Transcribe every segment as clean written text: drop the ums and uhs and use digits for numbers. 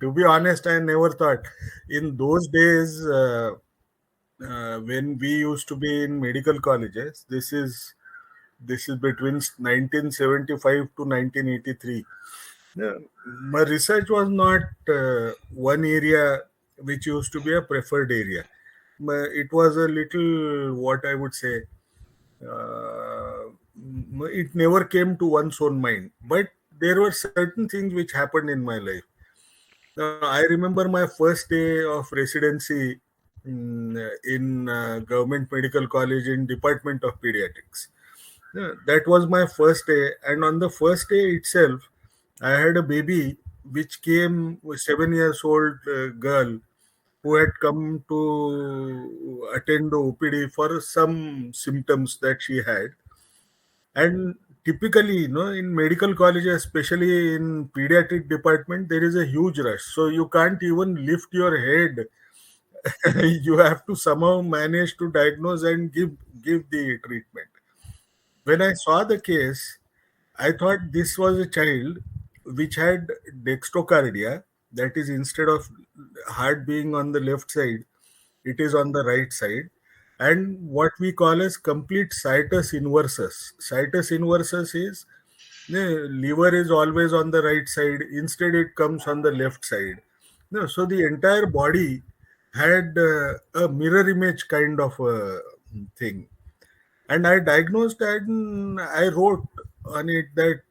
To be honest, I never thought. In those days, when we used to be in medical colleges, this is between 1975 to 1983. Yeah, my research was not one area which used to be a preferred area. It was a little, what I would say, it never came to one's own mind. But there were certain things which happened in my life. I remember my first day of residency in government medical college in Department of Pediatrics. Yeah, that was my first day, and on the first day itself, I had a baby which came, a 7 years old girl who had come to attend the OPD for some symptoms that she had. And typically, in medical colleges, especially in pediatric department, there is a huge rush. So you can't even lift your head. You have to somehow manage to diagnose and give the treatment. When I saw the case, I thought this was a child which had dextrocardia. That is, instead of heart being on the left side, it is on the right side. And what we call as complete situs inversus. Situs inversus is the liver is always on the right side. Instead, it comes on the left side. No, so the entire body had a mirror image kind of a thing. And I diagnosed and I wrote on it that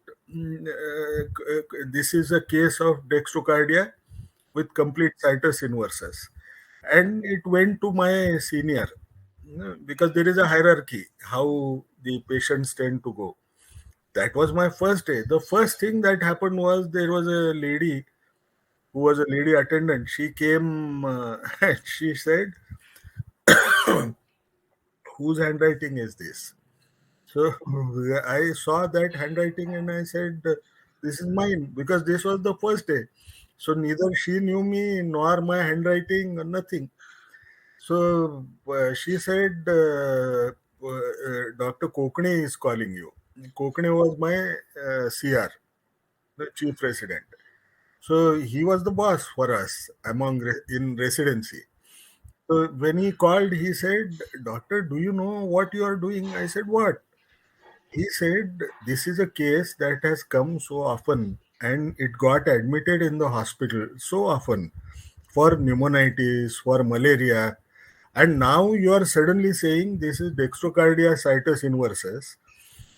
this is a case of dextrocardia with complete situs inversus. And it went to my senior, because there is a hierarchy how the patients tend to go. That was my first day. The first thing that happened was there was a lady who was a lady attendant. She came and she said, "Whose handwriting is this?" So I saw that handwriting and I said, "This is mine," because this was the first day. So neither she knew me nor my handwriting, nothing. So she said, Dr. Kokane is calling you. Kokane was my CR, the chief resident. So he was the boss for us in residency. So when he called, he said, "Doctor, do you know what you are doing?" I said, "What?" He said, "This is a case that has come so often and it got admitted in the hospital so often for pneumonitis, for malaria, and now you are suddenly saying this is dextrocardia situs inversus.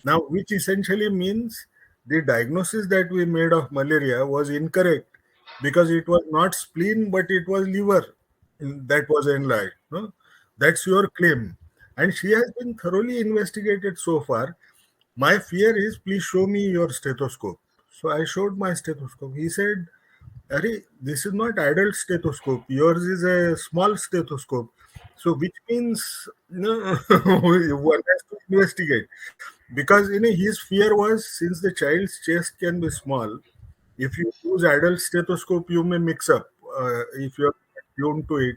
Now, which essentially means the diagnosis that we made of malaria was incorrect because it was not spleen but it was liver that was enlarged. No? That's your claim. And she has been thoroughly investigated so far. My fear is, please show me your stethoscope. So I showed my stethoscope. He said, "Arey, this is not adult stethoscope. Yours is a small stethoscope." So which means, one has to investigate. Because his fear was, since the child's chest can be small, if you use adult stethoscope, you may mix up if you're tuned to it,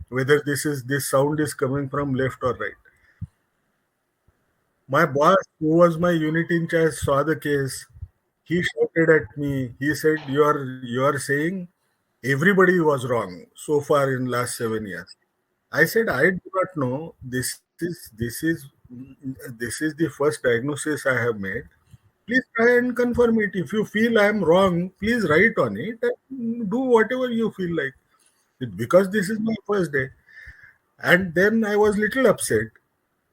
whether this sound is coming from left or right. My boss, who was my unit in charge, saw the case. He shouted at me. He said, "You are saying everybody was wrong so far in last 7 years." I said, "I do not know. This is the first diagnosis I have made. Please try and confirm it. If you feel I am wrong, please write on it and do whatever you feel like." Because this is my first day. And then I was little upset.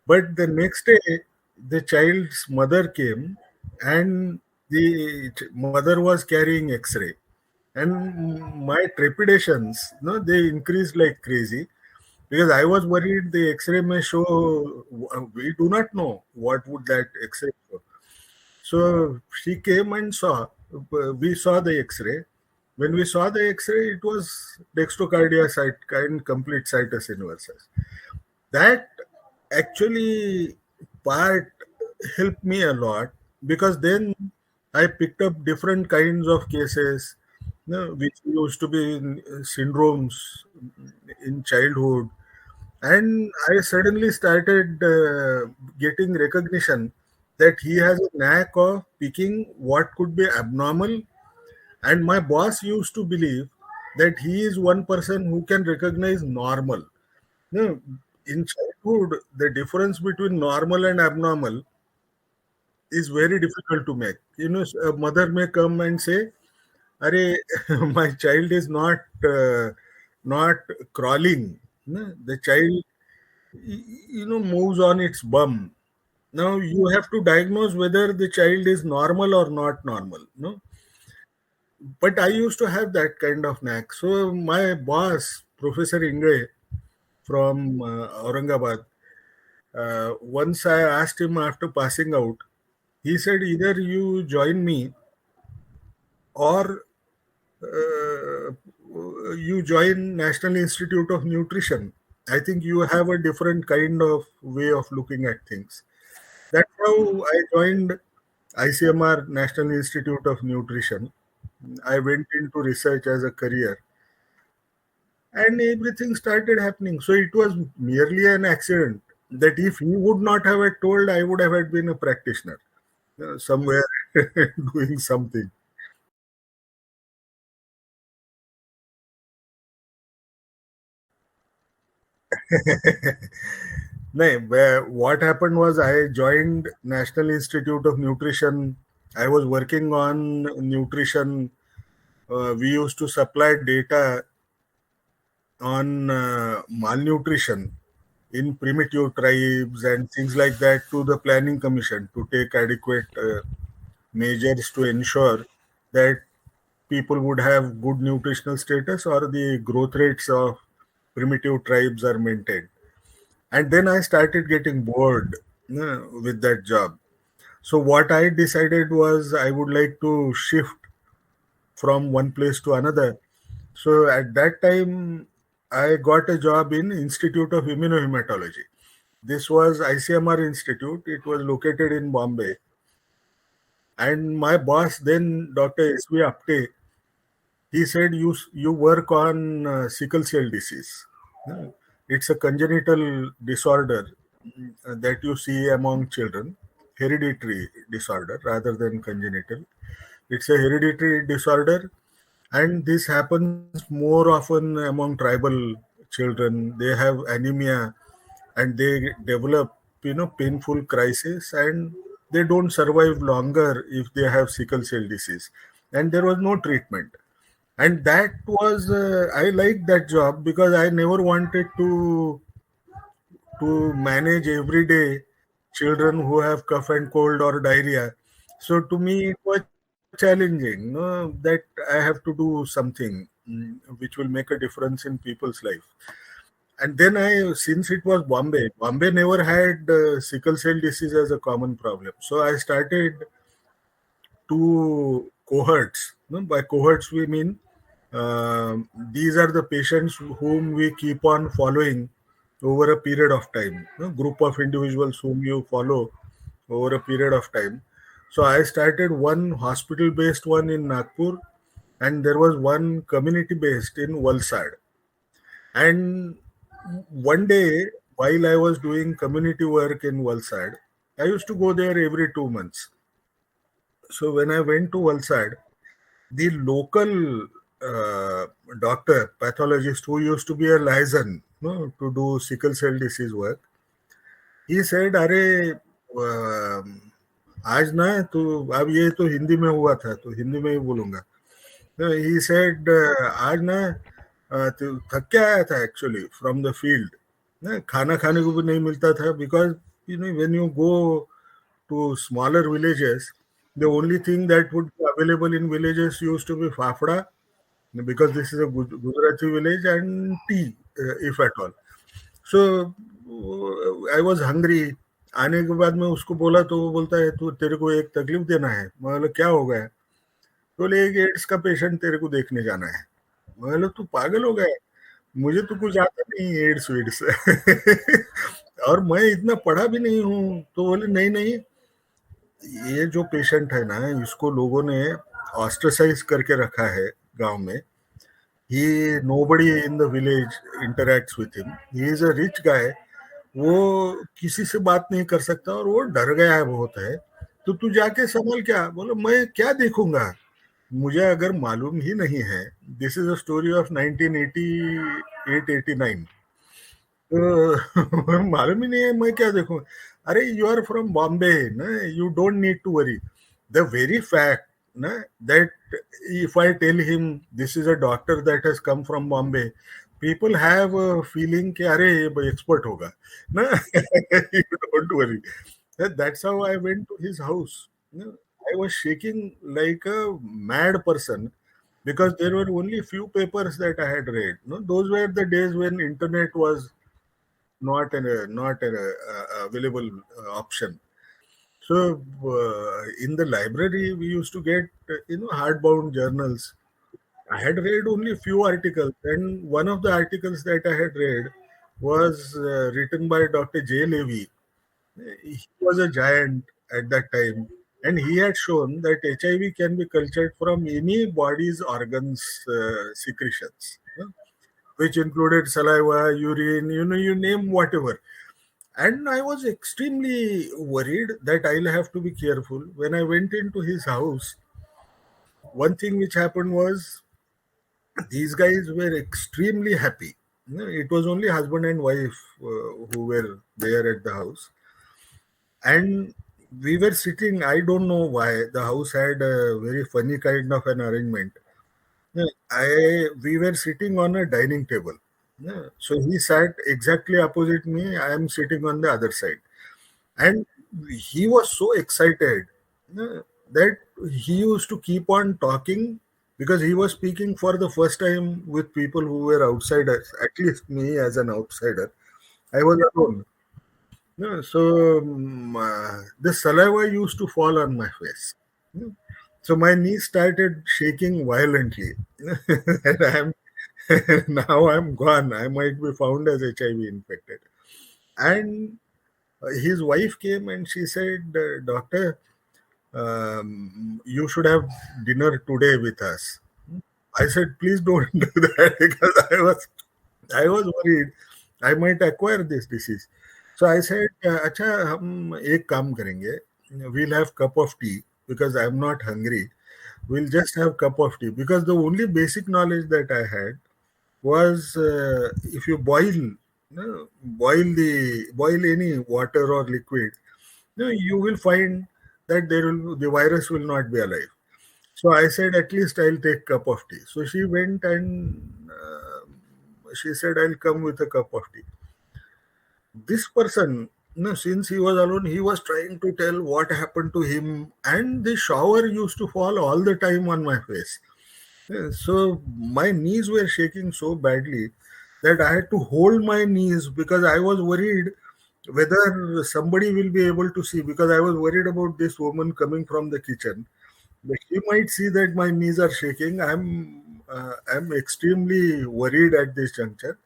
But the next day, the child's mother came and the mother was carrying X-ray. And my trepidations, they increased like crazy because I was worried the X-ray may show. We do not know what would that X-ray show. So she came and saw. We saw the X-ray. When we saw the X-ray, it was dextrocardia and complete situs inversus. That actually part helped me a lot because then I picked up different kinds of cases, which used to be syndromes in childhood, and I suddenly started getting recognition that he has a knack of picking what could be abnormal And my boss used to believe that he is one person who can recognize normal. No, in childhood, the difference between normal and abnormal is very difficult to make. A mother may come and say, "Arey, my child is not crawling. No, the child, moves on its bum." Now you have to diagnose whether the child is normal or not normal. No, but I used to have that kind of knack. So my boss, Professor Ingre from Aurangabad, once I asked him after passing out, he said, either you join me or uh, you join National Institute of Nutrition. I think you have a different kind of way of looking at things. That's how I joined ICMR, National Institute of Nutrition. I went into research as a career and everything started happening. So it was merely an accident that if he would not have had told, I would have had been a practitioner somewhere doing something. No, what happened was I joined National Institute of Nutrition. I was working on nutrition. We used to supply data on malnutrition in primitive tribes and things like that to the planning commission to take adequate measures to ensure that people would have good nutritional status or the growth rates of primitive tribes are maintained. And then I started getting bored with that job. So what I decided was I would like to shift from one place to another. So at that time, I got a job in Institute of Immunohematology. This was ICMR Institute. It was located in Bombay. And my boss then, Dr. S.V. Apte, he said, you work on sickle cell disease. Uh, It's a congenital disorder that you see among children, hereditary disorder rather than congenital. It's a hereditary disorder, and this happens more often among tribal children. They have anemia and they develop, painful crisis, and they don't survive longer if they have sickle cell disease. And there was no treatment. And that was, I liked that job because I never wanted to manage every day children who have cough and cold or diarrhea. So to me, it was challenging, that I have to do something which will make a difference in people's life. And then since it was Bombay never had sickle cell disease as a common problem. So I started two cohorts. By cohorts, we mean these are the patients whom we keep on following over a period of time. Group of individuals whom you follow over a period of time. So I started one hospital-based one in Nagpur, and there was one community-based in Valsad. And one day, while I was doing community work in Valsad, I used to go there every 2 months. So when I went to Valsad, the local uh, doctor, pathologist who used to be a liaison to do sickle cell disease work, he said, "अरे आज ना तो अब ये तो हिंदी में हुआ था तो हिंदी में ही बोलूंगा." He said, "आज ना तो थक के आया था एक्चुअली फ्रॉम द फील्ड खाना खाने को भी नहीं मिलता था because when you go to smaller villages, the only thing that would be available in villages used to be fafda, because this is a Gujarati village, and tea, if at all. So I was hungry. आने के बाद मैं उसको बोला तो वो बोलता है तू तेरे को एक तकलीफ देना है। मैं बोला क्या हो गया? तो बोले एक एड्स का पेशेंट तेरे को देखने जाना है। मैं बोला तू पागल हो गया? मुझे तो कुछ आता नहीं एड्स वेड्स और मैं इतना पढ़ा भी नहीं हूँ। तो बोले नहीं नहीं, ये जो पेशेंट है ना इसको लोगों ने ऑस्ट्रेसाइज करके रखा है गांव में। He nobody in the village interacts with him, he is a rich guy, वो किसी से बात नहीं कर सकता और वो डर गया है बहुत है। तो तू जाके संभल क्या? बोलो मैं क्या देखूंगा, मुझे अगर मालूम ही नहीं है, this is a story of 1988-89, तो मालूम ही नहीं है, मैं क्या देखूं? अरे यू आर फ्रॉम बॉम्बे ना, you don't need to worry. The very fact ना, that if I tell him this is a doctor that has come from Bombay, people have a feeling कि अरे ये एक्सपर्ट होगा ना. You don't worry. That's how I went to his house. No, I was shaking like a mad person because there were only few papers that I had read. No, those were the days when internet was not an available option. So in the library, we used to get hardbound journals. I had read only few articles, and one of the articles that I had read was written by Dr. J. Levy. He was a giant at that time, and he had shown that HIV can be cultured from any body's organs secretions, which included saliva, urine, you name whatever. And I was extremely worried that I'll have to be careful. When I went into his house, one thing which happened was these guys were extremely happy. It was only husband and wife who were there at the house. And we were sitting, I don't know why, the house had a very funny kind of an arrangement. We were sitting on a dining table. So he sat exactly opposite me. I am sitting on the other side. And he was so excited that he used to keep on talking because he was speaking for the first time with people who were outsiders, at least me as an outsider. I was alone. So the saliva used to fall on my face. So my knees started shaking violently. And now I'm gone. I might be found as HIV infected. And his wife came and she said, Doctor, you should have dinner today with us. I said, please don't do that because I was worried I might acquire this disease. So I said, अच्छा हम एक काम करेंगे. We'll have cup of tea because I'm not hungry. We'll just have cup of tea because the only basic knowledge that I had was if you boil any water or liquid, you will find that the virus will not be alive. So I said, at least I'll take cup of tea. So she went and she said, I'll come with a cup of tea. This person, since he was alone, he was trying to tell what happened to him, and the shower used to fall all the time on my face. So my knees were shaking so badly that I had to hold my knees because I was worried whether somebody will be able to see, because I was worried about this woman coming from the kitchen. But she might see that my knees are shaking. I'm extremely worried at this juncture.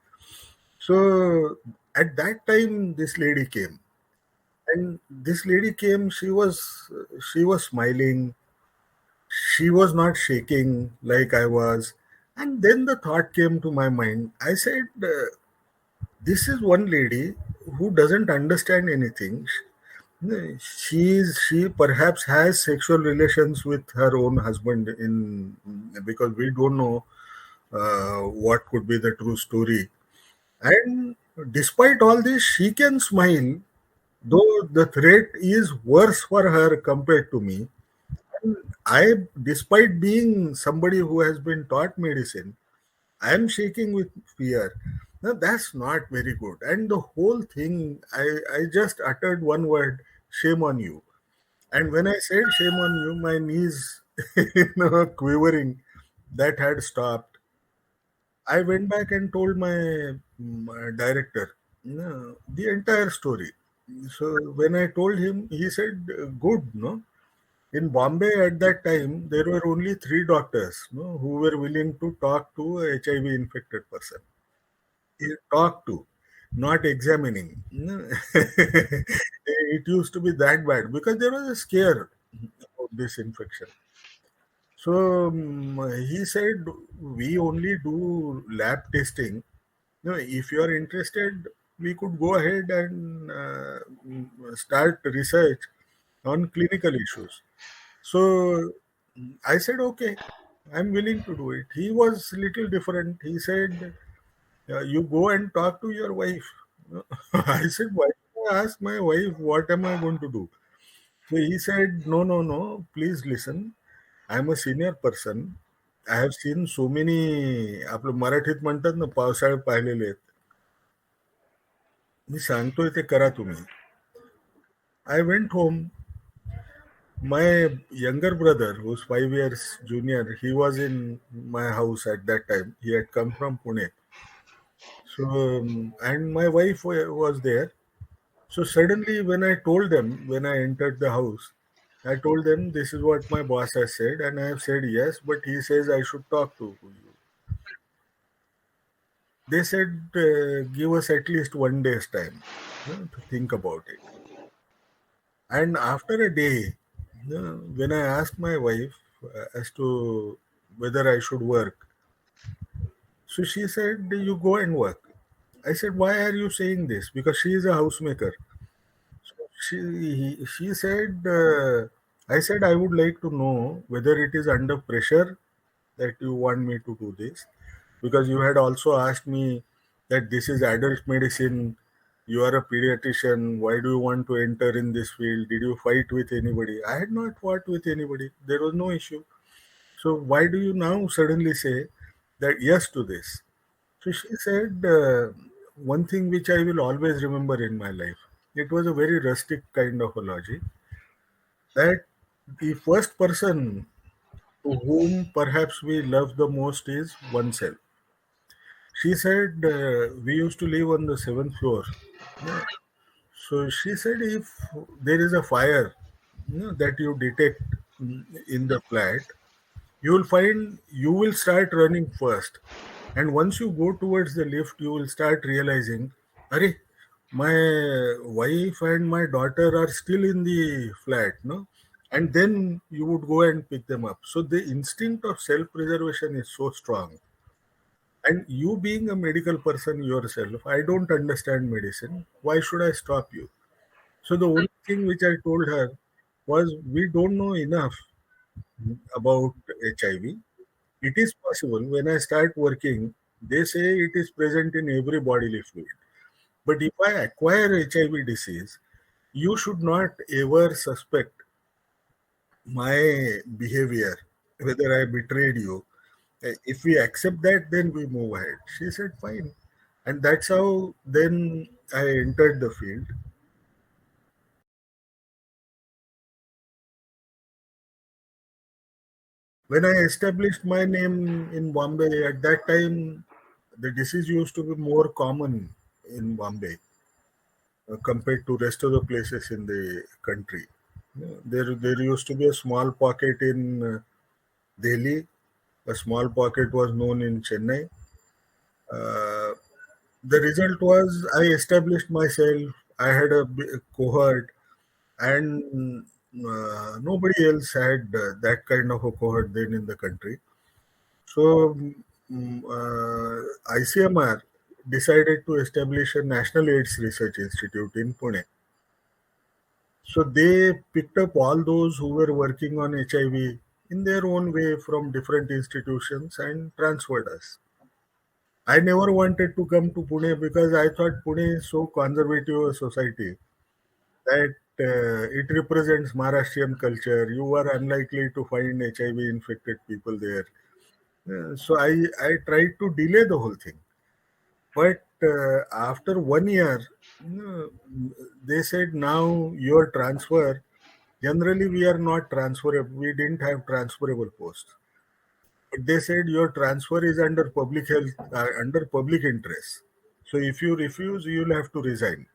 So at that time, this lady came, and this lady came. She was smiling. She was not shaking like I was. And then the thought came to my mind. I said, this is one lady who doesn't understand anything. She perhaps has sexual relations with her own husband in, because we don't know what could be the true story. And despite all this, she can smile, though the threat is worse for her compared to me. Despite being somebody who has been taught medicine, I am shaking with fear. Now that's not very good. And the whole thing, I just uttered one word: shame on you. And when I said shame on you, my knees, quivering, that had stopped. I went back and told my director the entire story. So when I told him, he said, "Good, no." In Bombay at that time, there were only three doctors, who were willing to talk to a HIV infected person. Talk to, not examining. It used to be that bad because there was a scare about this infection. So he said, we only do lab testing. If you are interested, we could go ahead and start research on clinical issues. So I said, okay, I'm willing to do it. He was little different. He said, you go and talk to your wife. I said, why should I ask my wife what am I going to do? So he said, no, no, no, please listen. I'm a senior person. I have seen so many आपलं मराठीत म्हणतात ना पावसाळे पाहिलेले आहेत. मी सांगतोय ते करा तुम्ही. I went home. My younger brother, who's 5 years junior, he was in my house at that time. He had come from Pune. So, and my wife was there. So suddenly, when I told them, when I entered the house, I told them this is what my boss has said, and I have said yes, but he says I should talk to you. They said, give us at least 1 day's time, to think about it. And after a day, when I asked my wife as to whether I should work, so she said, you go and work. I said, why are you saying this? Because she is a housemaker. So she said, I said, I would like to know whether it is under pressure that you want me to do this. Because you had also asked me that this is adult medicine. You are a pediatrician. Why do you want to enter in this field? Did you fight with anybody? I had not fought with anybody. There was no issue. So why do you now suddenly say that yes to this? So she said, one thing which I will always remember in my life. It was a very rustic kind of a logic that the first person to whom perhaps we love the most is oneself. She said, we used to live on the seventh floor. Yeah. So she said, if there is a fire, that you detect, in the flat, you will find you will start running first. And once you go towards the lift, you will start realizing, Arey, my wife and my daughter are still in the flat, no? And then you would go and pick them up. So the instinct of self-preservation is so strong. And you being a medical person yourself, I don't understand medicine. Why should I stop you? So the only thing which I told her was, we don't know enough about HIV. It is possible when I start working, they say it is present in every bodily fluid. But if I acquire HIV disease, you should not ever suspect my behavior, whether I betrayed you. If we accept that, then we move ahead. She said, fine. And that's how then I entered the field. When I established my name in Bombay, at that time, the disease used to be more common in Bombay compared to rest of the places in the country. There used to be a small pocket in Delhi. A small pocket was known in Chennai. Uh, the result was I established myself. I had a cohort, and nobody else had that kind of a cohort then in the country. So ICMR decided to establish a National AIDS Research Institute in Pune. So they picked up all those who were working on HIV in their own way from different institutions and transferred us. I never wanted to come to Pune because I thought Pune is so conservative a society that it represents Maharashtrian culture. You are unlikely to find HIV infected people there. So I tried to delay the whole thing. But after 1 year, they said now your transfer. Generally, we are not transferable. We didn't have transferable posts. But they said your transfer is under public health, under public interest. So if you refuse, you'll have to resign.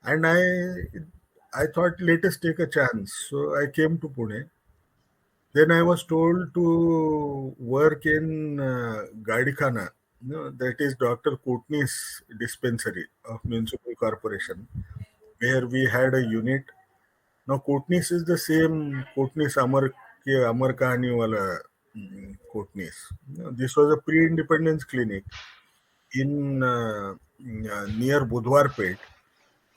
And I thought, let us take a chance. So I came to Pune. Then I was told to work in Gadikhana, that is Dr. Kotni's dispensary of municipal corporation, where we had a unit. Now Kotnis is the same Kotnis Amar Kahani wala Kotnis. This was a pre-independence clinic in near Budwarpet.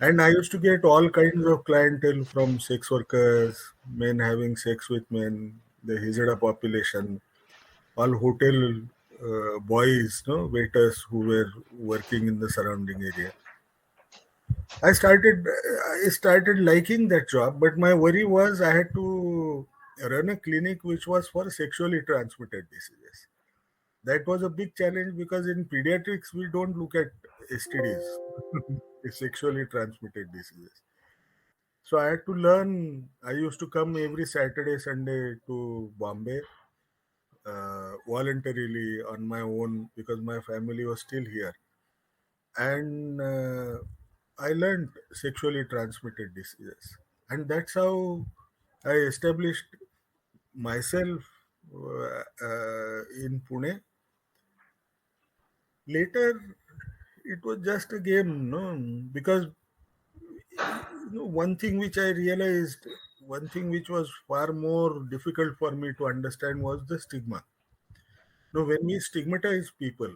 And I used to get all kinds of clientele from sex workers, men having sex with men, the Hijra population, all hotel boys, no waiters who were working in the surrounding area. I started liking that job, but my worry was I had to run a clinic which was for sexually transmitted diseases. That was a big challenge because in pediatrics we don't look at STDs, sexually transmitted diseases. So I had to learn. I used to come every Saturday, Sunday to Bombay voluntarily on my own because my family was still here, and I learned sexually transmitted diseases, and that's how I established myself in Pune. Later, it was just a game, no, because one thing which I realized, one thing which was far more difficult for me to understand was the stigma. Now, when we stigmatize people,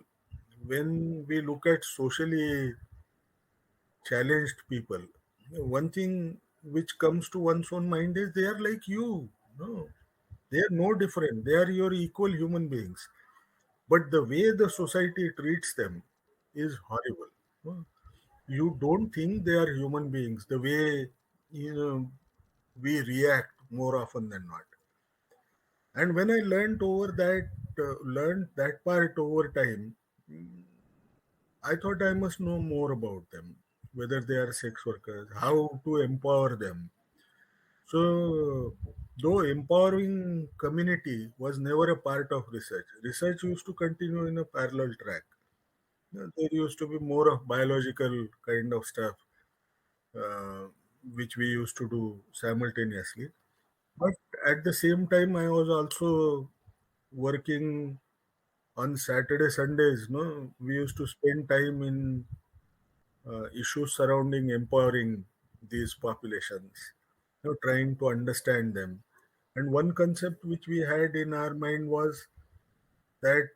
when we look at socially challenged people, one thing which comes to one's own mind is they are like you. No, they are no different. They are your equal human beings. But the way the society treats them is horrible. No? You don't think they are human beings the way you know we react more often than not. And when I learned that part over time, I thought I must know more about them, whether they are sex workers, how to empower them. So, though empowering community was never a part of research, research used to continue in a parallel track. There used to be more of biological kind of stuff, uh, which we used to do simultaneously. But at the same time, I was also working on Saturday, Sundays. No, we used to spend time in issues surrounding empowering these populations, trying to understand them. And one concept which we had in our mind was that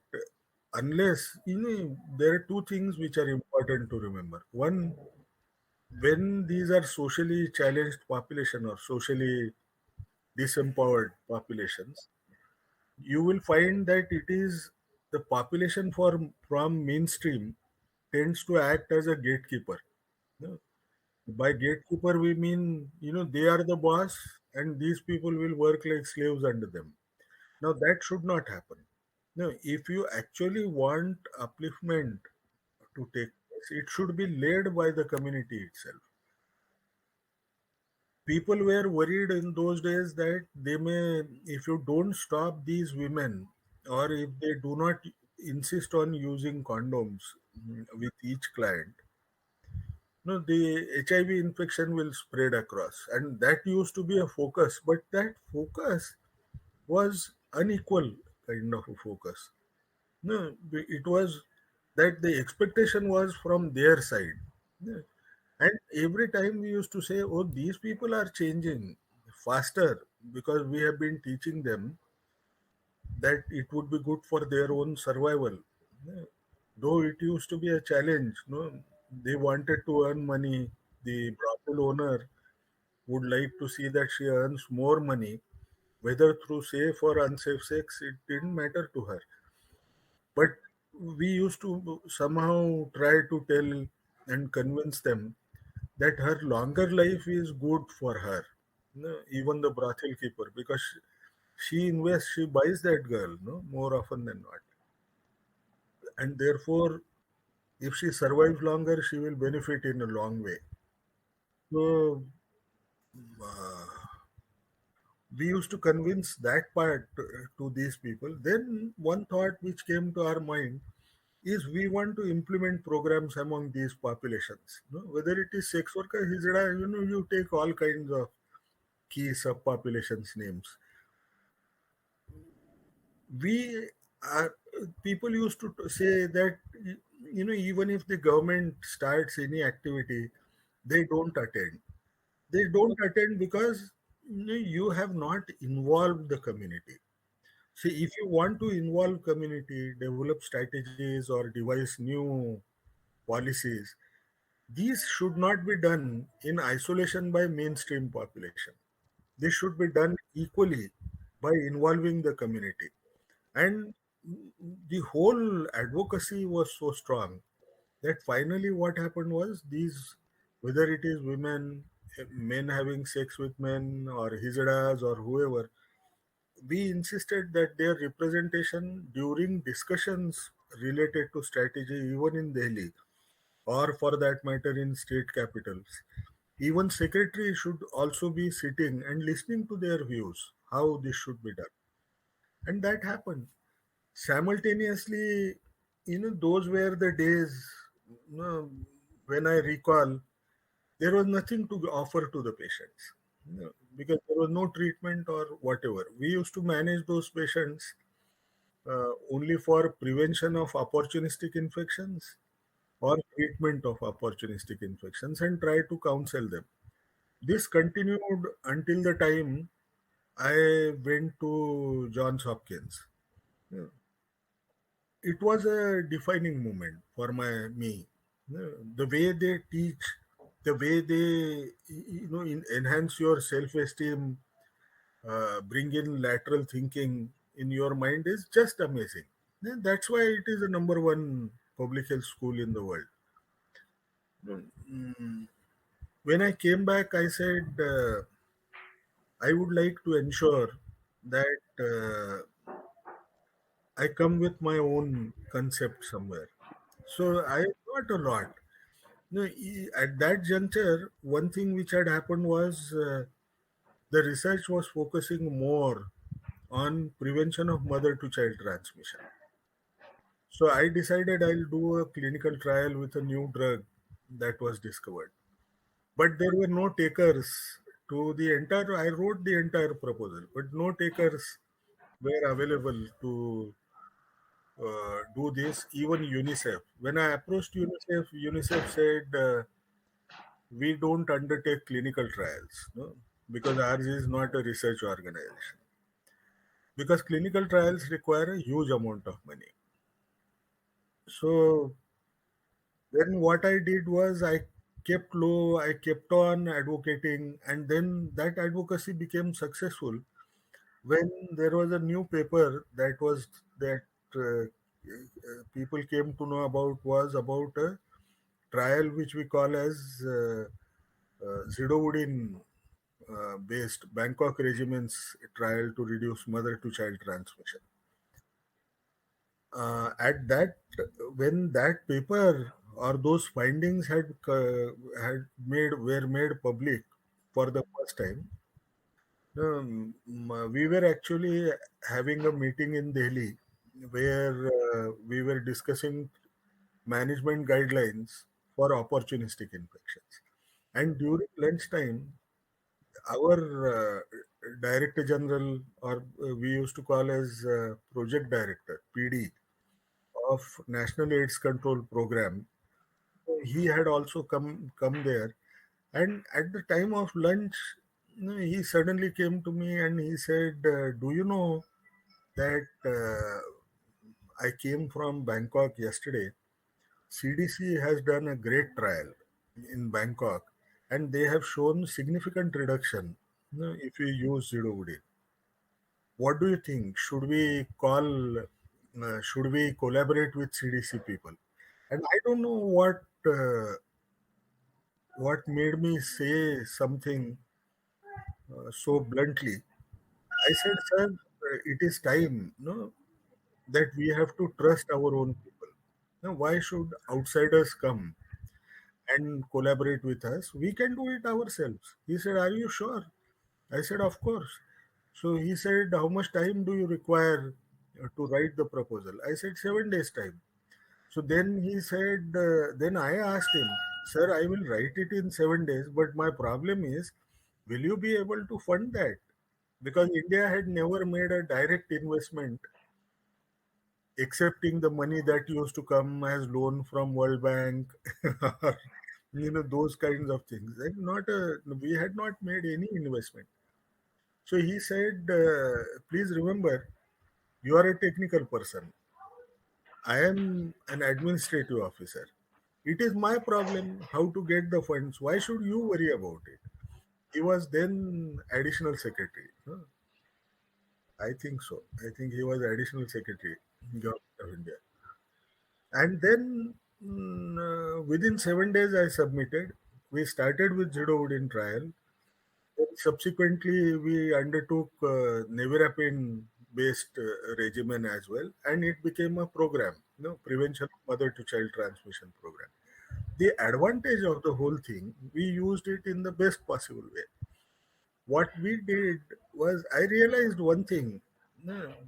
unless, there are two things which are important to remember. One, when these are socially challenged population or socially disempowered populations, you will find that it is the population from mainstream tends to act as a gatekeeper. No? By gatekeeper, we mean, they are the boss and these people will work like slaves under them. Now, that should not happen. No, if you actually want upliftment to take place, it should be led by the community itself. People were worried in those days that they may, if you don't stop these women, or if they do not insist on using condoms with each client, no, the HIV infection will spread across. And that used to be a focus, but that focus was unequal kind of a focus. No, it was that the expectation was from their side. Yeah. And every time we used to say, oh, these people are changing faster because we have been teaching them that it would be good for their own survival. Yeah. Though it used to be a challenge, no, they wanted to earn money. The brothel owner would like to see that she earns more money, whether through safe or unsafe sex, it didn't matter to her. But we used to somehow try to tell and convince them that her longer life is good for her. No, even the brothel keeper, because she invests, she buys that girl, no, more often than not. And therefore, if she survives longer, she will benefit in a long way. So, we used to convince that part to these people. Then, one thought which came to our mind is we want to implement programs among these populations. Whether it is sex worker, hijra, you take all kinds of key subpopulations names. We are People used to say that even if the government starts any activity, they don't attend. They don't attend because you have not involved the community. See, if you want to involve community, develop strategies or devise new policies, these should not be done in isolation by mainstream population. This should be done equally by involving the community. And the whole advocacy was so strong that finally what happened was these, whether it is women, men having sex with men, or hijadas, or whoever, we insisted that their representation during discussions related to strategy, even in Delhi, or for that matter in state capitals, even secretary should also be sitting and listening to their views, how this should be done. And that happened. Simultaneously, those were the days, when I recall, there was nothing to offer to the patients, because there was no treatment or whatever. We used to manage those patients only for prevention of opportunistic infections or treatment of opportunistic infections, and try to counsel them. This continued until the time I went to Johns Hopkins. Yeah. It was a defining moment for me. Yeah. The way they teach, the way they enhance your self-esteem, bring in lateral thinking in your mind is just amazing. Yeah, that's why it is the number one public health school in the world. Mm, When I came back, I said I would like to ensure that I come with my own concept somewhere. So I thought a lot. At that juncture, one thing which had happened was the research was focusing more on prevention of mother to child transmission. So I decided I'll do a clinical trial with a new drug that was discovered. But there were no takers to the entire, I wrote the entire proposal, but no takers were available to do this, even UNICEF. When I approached UNICEF, UNICEF said, we don't undertake clinical trials, no? Because ours is not a research organization. Because clinical trials require a huge amount of money. So then what I did was I kept low, I kept on advocating, and then that advocacy became successful when there was a new paper that people came to know about, was about a trial which we call as Zidovudin based Bangkok regiment's trial to reduce mother to child transmission. At that, when that paper or those findings had made public for the first time, we were actually having a meeting in Delhi where we were discussing management guidelines for opportunistic infections. And during lunchtime, our director general, or we used to call as project director, PD, of National AIDS Control Program, he had also come there. And at the time of lunch, he suddenly came to me and he said, "Do you know that I came from Bangkok yesterday? CDC has done a great trial in Bangkok, and they have shown significant reduction, if we use Zidovudine. What do you think? Should we collaborate with CDC people?" And I don't know what made me say something so bluntly. I said, "Sir, it is time, no, that we have to trust our own people. Now, why should outsiders come and collaborate with us? We can do it ourselves." He said, "Are you sure?" I said, "Of course." So he said, "How much time do you require to write the proposal?" I said, "7 days time." So then he said, then I asked him, "Sir, I will write it in 7 days, but my problem is, will you be able to fund that?" Because India had never made a direct investment, excepting the money that used to come as loan from World Bank, or, those kinds of things. And we had not made any investment. So he said, "Please remember, you are a technical person. I am an administrative officer. It is my problem how to get the funds. Why should you worry about it?" He was then additional secretary. Huh? I think so. I think he was additional secretary, Government of India. And then within 7 days, I submitted. We started with Zidovudin trial. Then subsequently, we undertook nevirapine based regimen as well, and it became a program, prevention of mother to child transmission program. The advantage of the whole thing, we used it in the best possible way. What we did was, I realized one thing,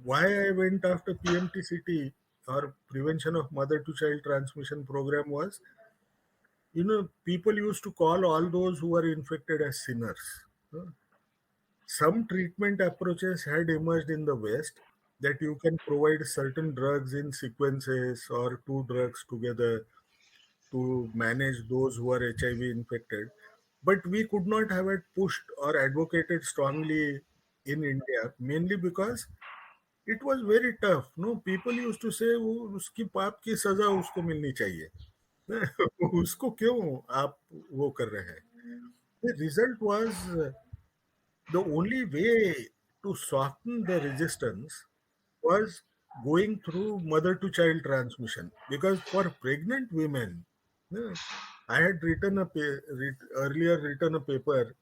why I went after PMTCT or prevention of mother to child transmission program was, people used to call all those who were infected as sinners. uh, Some treatment approaches had emerged in the West that you can provide certain drugs in sequences or two drugs together to manage those who are HIV infected. But we could not have it pushed or advocated strongly in India, mainly because it was very tough. No, people used to say, "वो उसकी पाप की सजा उसको मिलनी चाहिए." उसको क्यों आप वो कर रहे हैं? The result was, the only way to soften the resistance was going through mother to child transmission, because for pregnant women, uh, I had earlier written a paper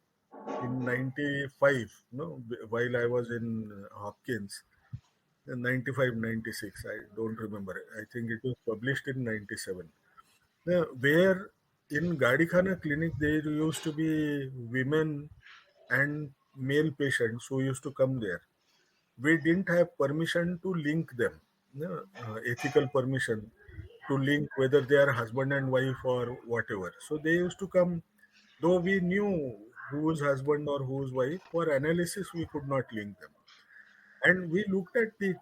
in 95, no, while I was in Hopkins, 95, 96, I don't remember. I think it was published in 97. Where in Gadikhana clinic there used to be women and male patients who used to come there. We didn't have permission to link them, ethical permission to link whether they are husband and wife or whatever. So they used to come, though we knew whose husband or whose wife. For analysis, we could not link them, and we looked at the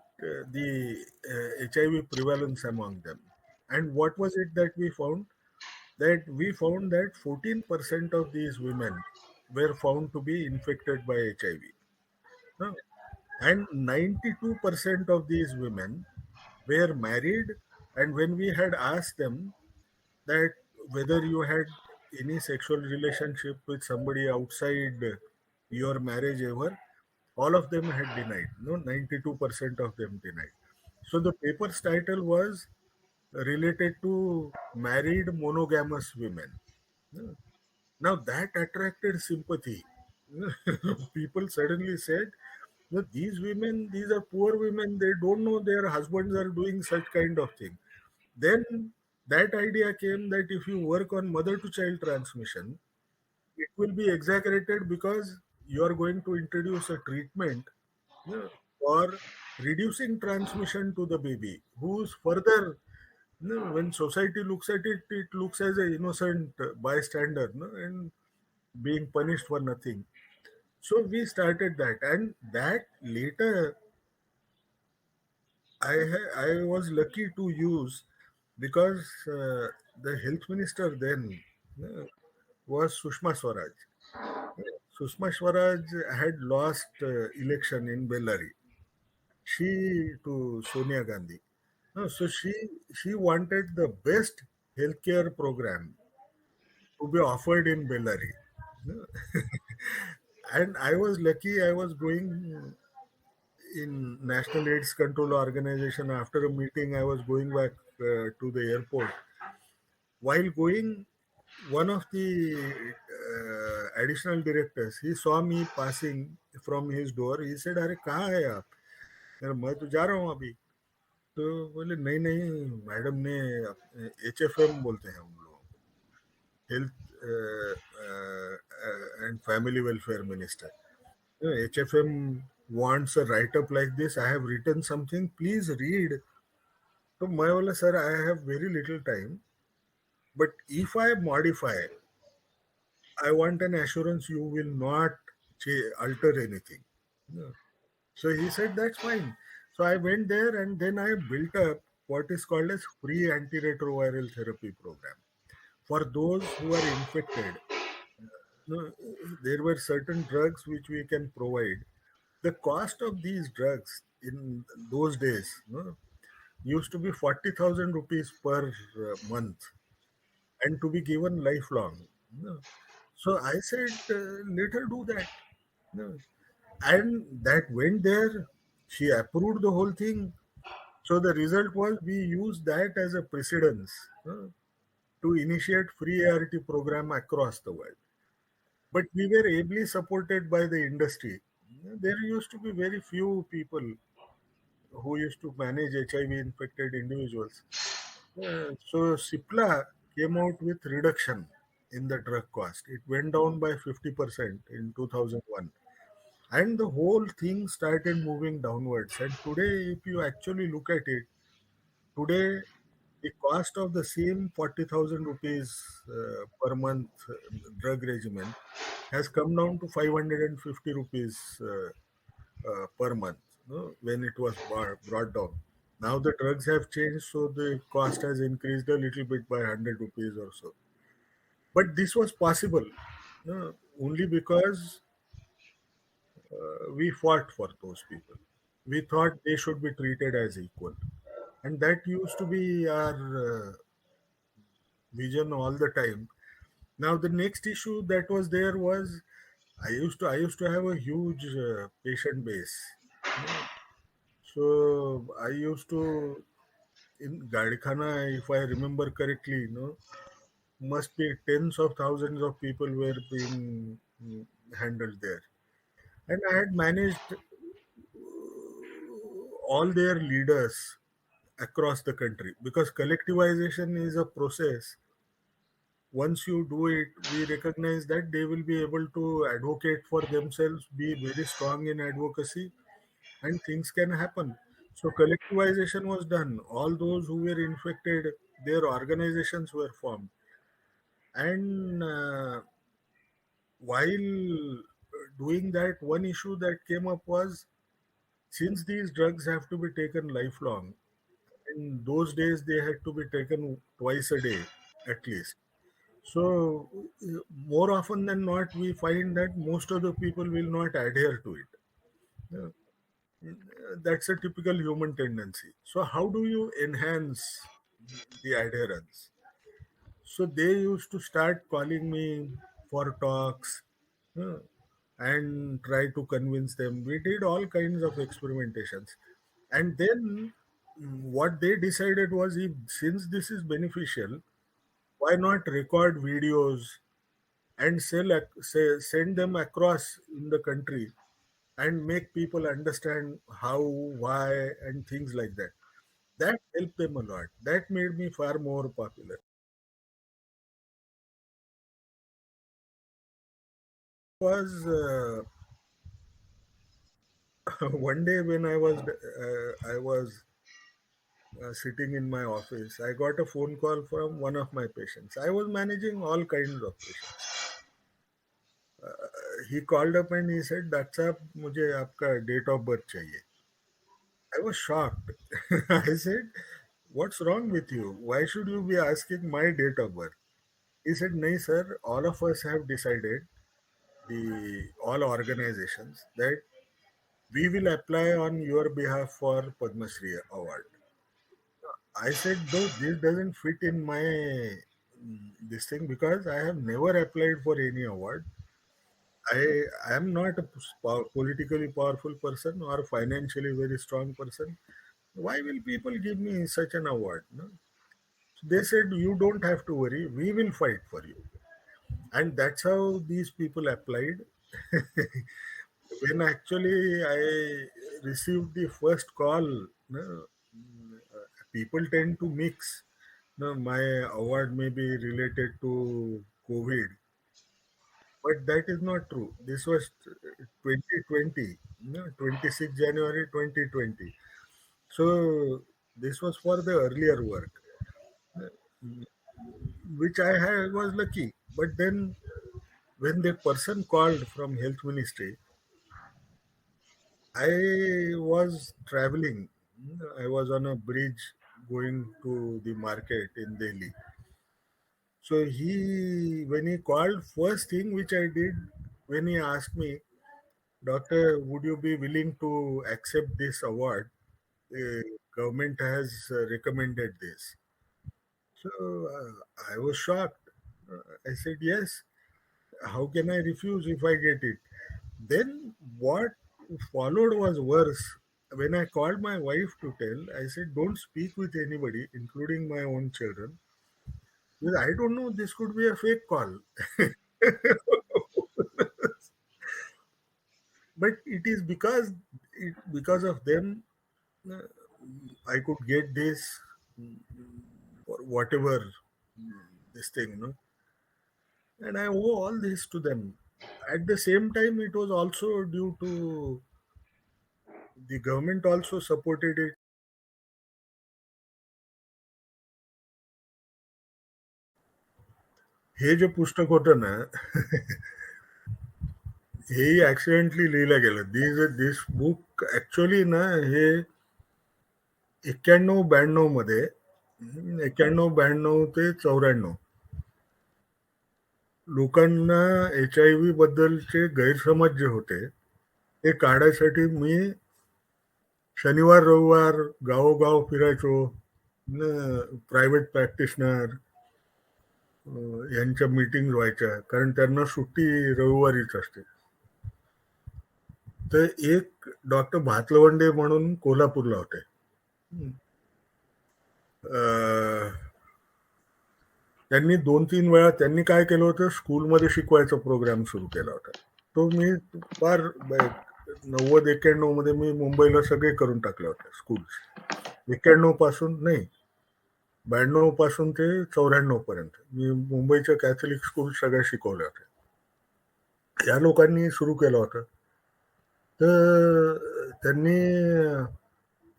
HIV prevalence among them. And what was it that we found? That we found that 14% of these women were found to be infected by HIV. Huh? And 92% of these women were married. And when we had asked them that whether you had any sexual relationship with somebody outside your marriage ever, all of them had denied. No, 92% of them denied. So the paper's title was related to married monogamous women. Now that attracted sympathy. People suddenly said, "No, these women, these are poor women, they don't know their husbands are doing such kind of thing." Then that idea came that if you work on mother to child transmission, it will be exaggerated because you are going to introduce a treatment, for reducing transmission to the baby, who's further, when society looks at it, it looks as an innocent bystander, and being punished for nothing. So we started that, and that later I was lucky to use, because the health minister then was Sushma Swaraj. Sushma Swaraj had lost election in Bellary. She to Sonia Gandhi. No, so she wanted the best healthcare program to be offered in Bellary. No. And I was lucky. I was going in National AIDS Control Organization. After a meeting, I was going back to the airport. While going, one of the additional directors, he saw me passing from his door. He said, "अरे कहाँ है आप?" मैं तो जा रहा हूँ अभी. तो बोले, "नहीं नहीं, मैडम ने HFM बोलते हैं हम लोग, health and family welfare minister. HFM wants a write up like this. I have written something. Please read." तो मैं बोला, "sir, I have very little time. But if I modify, I want an assurance you will not alter anything." No. So he said, "That's fine." So I went there, and then I built up what is called as free antiretroviral therapy program. For those who are infected, no, there were certain drugs which we can provide. The cost of these drugs in those days, used to be 40,000 rupees per month, and to be given lifelong. So I said, let her do that. No. And that went there. She approved the whole thing. So the result was we used that as a precedence to initiate free ART program across the world. But we were ably supported by the industry. There used to be very few people who used to manage HIV infected individuals. So CIPLA came out with reduction in the drug cost. It went down by 50% in 2001. And the whole thing started moving downwards. And today, if you actually look at it, today the cost of the same 40,000 rupees per month drug regimen has come down to 550 rupees per month, when it was brought down. Now the drugs have changed, so the cost has increased a little bit by 100 rupees or so. But this was possible only because we fought for those people. We thought they should be treated as equal. And that used to be our vision all the time. Now the next issue that was there was I used to have a huge patient base. Uh, So I used to in Gadkhana, if I remember correctly, must be tens of thousands of people were being handled there, and I had managed all their leaders across the country because collectivization is a process. Once you do it, we recognize that they will be able to advocate for themselves, be very strong in advocacy, and things can happen. So collectivization was done. All those who were infected, their organizations were formed. And while doing that, one issue that came up was since these drugs have to be taken lifelong, in those days they had to be taken twice a day at least. So, more often than not, we find that most of the people will not adhere to it. Yeah. That's a typical human tendency. So, how do you enhance the adherence? So, they used to start calling me for talks uh, and try to convince them. We did all kinds of experimentations. And then what they decided was if since this is beneficial, why not record videos and send them across in the country and make people understand how, why, and things like that. That helped them a lot. That made me far more popular. Was one day when I was sitting in my office, I got a phone call from one of my patients. I was managing all kinds of patients. He called up and he said, "That's up, मुझे आपका date of birth चाहिए." I was shocked. I said, "What's wrong with you? Why should you be asking my date of birth?" He said, "No, sir. All of us have decided, the all organizations, that we will apply on your behalf for Padmashree award." I said, "No, this doesn't fit in my this thing because I have never applied for any award. I am not a politically powerful person or financially very strong person. Why will people give me such an award?" No? They said, "You don't have to worry. We will fight for you." And that's how these people applied. When actually I received the first call, people tend to mix. No, my award may be related to COVID, but that is not true. This was 2020, 26 January 2020. So this was for the earlier work, which I had was lucky. But then when the person called from health ministry, I was traveling. I was on a bridge going to the market in Delhi. So when he called, first thing which I did when he asked me, "Doctor, would you be willing to accept this award? The government has recommended this." So I was shocked. I said, "Yes. How can I refuse if I get it?" Then what followed was worse. when I called my wife to tell, I said, don't speak with anybody, including my own children. Because I don't know, this could be a fake call. But it is because of them, uh, I could get this, or whatever, this thing, and I owe all this to them. At the same time, it was also due to the government also supported it. हे जे पुस्तक होतं ना, हेही accidentally लिहिलं गेलं. This book actually ना, हे 91-92 मध्ये, 91-92 ते 94, लोकांना HIV बद्दलचे गैरसमज जे होते ते काढायसाठी मी शनिवार रविवार गावोगाव फिरायचो. प्रायव्हेट प्रॅक्टिशनर यांच्या मीटिंग व्हायच्या, कारण त्यांना सुट्टी रविवारीच असते. तर एक डॉक्टर भातलवंडे म्हणून कोल्हापूरला होते. त्यांनी 2-3 वेळा त्यांनी काय केलं होतं, स्कूलमध्ये शिकवायचा प्रोग्राम सुरू केला होता. तो मी फार 90-91 मध्ये मी मुंबईला सगळे करून टाकले होते स्कूल. 91 पासून नाही, 92 पासून ते 94 पर्यंत मी मुंबईच्या कॅथलिक स्कूल सगळ्या शिकवल्या होत्या. या लोकांनी सुरू केलं होतं. तर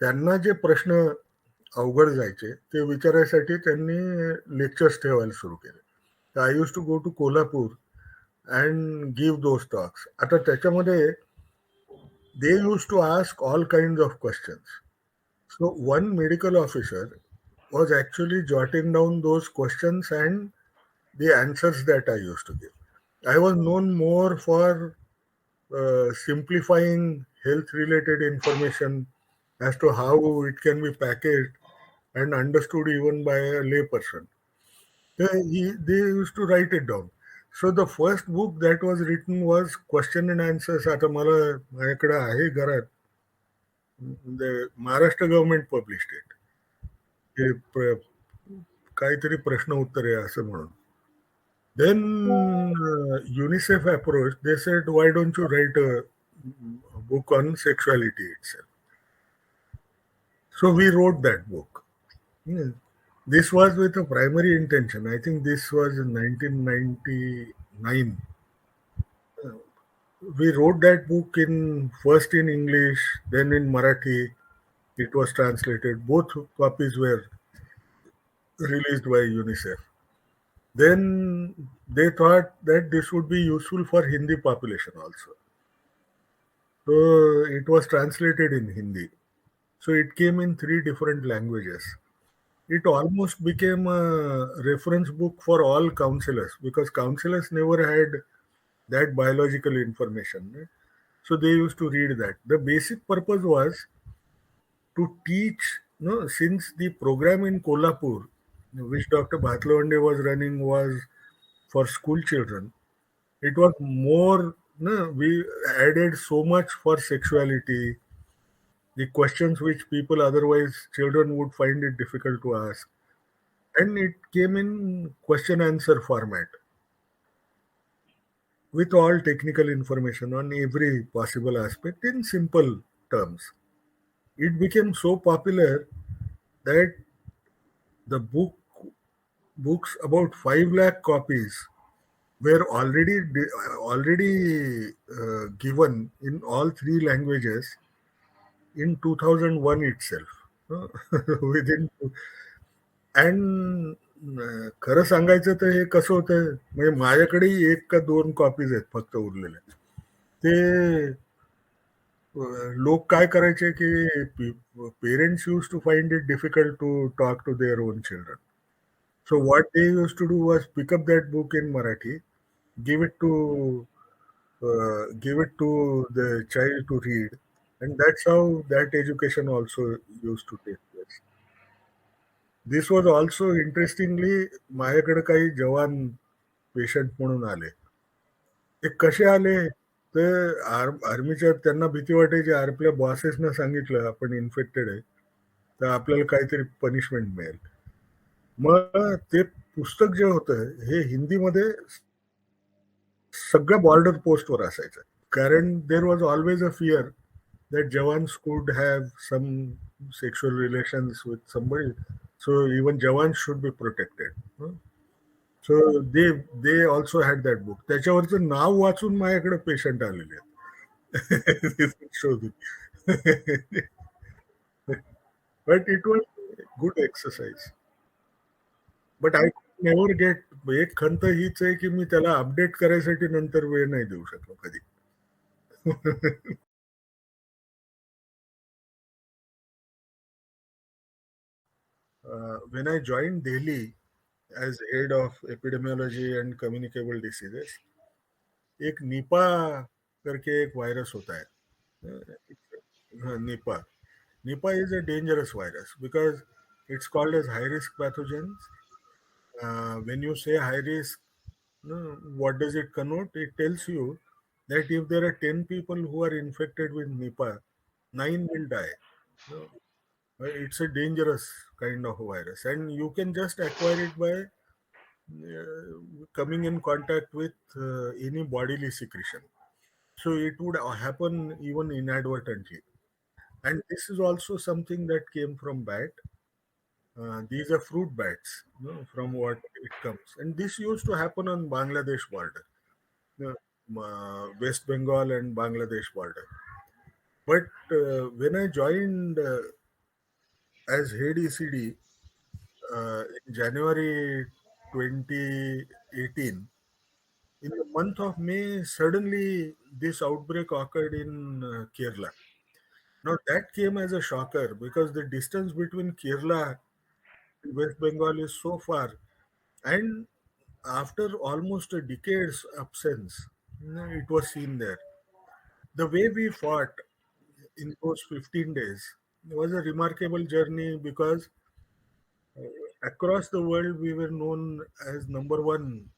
त्यांना जे प्रश्न अवघड जायचे ते विचारायसाठी त्यांनी लेक्चर्स ठेवायला सुरू केले. तर I use to go to Kolhapur and give those talks. आता त्याच्यामध्ये they used to ask all kinds of questions. So one medical officer was actually jotting down those questions and the answers that I used to give. I was known more for simplifying health related information as to how it can be packaged and understood even by a layperson. They used to write it down. So the first book that was written was question and answers. आता मला माझ्याकडे आहे घरात. Maharashtra government published it. ते काहीतरी प्रश्न उत्तरे असं म्हणून. Then UNICEF approached. They said, why don't you write a book on sexuality itself? So we wrote that book. This was with a primary intention. I think this was in 1999. We wrote that book first in English, then in Marathi. It was translated. Both copies were released by UNICEF. Then they thought that this would be useful for Hindi population also. So it was translated in Hindi. So it came in 3 different languages. It almost became a reference book for all counselors, because counselors never had that biological information. Right? So they used to read that. The basic purpose was to teach, since the program in Kolhapur, which Dr. Bhatlavande was running, was for school children, it was more, we added so much for sexuality, the questions which people otherwise, children would find it difficult to ask. And it came in question answer format with all technical information on every possible aspect in simple terms. It became so popular that the books, about 5 lakh copies, were already given in all 3 languages in 2001 itself. Within, and खरं सांगायचं तर हे कसं होतं, म्हणजे माझ्याकडेही 1 का 2 copies आहेत फक्त उरलेल्या. ते लोक काय करायचे की parents use to find it difficult to talk to their own children. So what they used to do was pick up that book in Marathi, give it to the child to read, and that's how that education also used to take place. This was also interestingly, माझ्याकडे काही जवान patient म्हणून आले. ते कसे आले, तर आर्मीच्या त्यांना भीती वाटायची, आपल्या बॉसेसना सांगितलं आपण इन्फेक्टेड आहे तर आपल्याला काहीतरी पनिशमेंट मिळेल. मग ते पुस्तक जे होतं हे हिंदीमध्ये सगळ्या बॉर्डर पोस्टवर असायचं. कारण there was always a fear that Jawans could have some sexual relations with somebody. So even Jawans should be protected. So they also had that book. त्याच्यावरचं नाव वाचून माझ्याकडे पेशंट आलेले आहेत शोधून. But it was good exercise. But I could never get. एक खंत हीच आहे की मी त्याला अपडेट करायसाठी नंतर वेळ नाही देऊ शकलो कधी. When I joined Delhi as head of epidemiology and communicable diseases, एक निपा करके एक वायरस होता है. Nipah Nipah is a dangerous virus because it's called as high risk pathogens. When you say high risk, what does it connote? It tells you that if there are 10 people who are infected with Nipah, 9 will die. No, it's a dangerous kind of virus, and you can just acquire it by coming in contact with any bodily secretion. So it would happen even inadvertently. And this is also something that came from bat. These are fruit bats, from what it comes. And this used to happen on Bangladesh border, West Bengal and Bangladesh border. But when I joined as head ECD in January 2018, in the month of May, suddenly this outbreak occurred in Kerala. Now that came as a shocker because the distance between Kerala and West Bengal is so far, and after almost a decade's absence, it was seen there. The way we fought in those 15 days was a remarkable journey because across the world we were known as number one,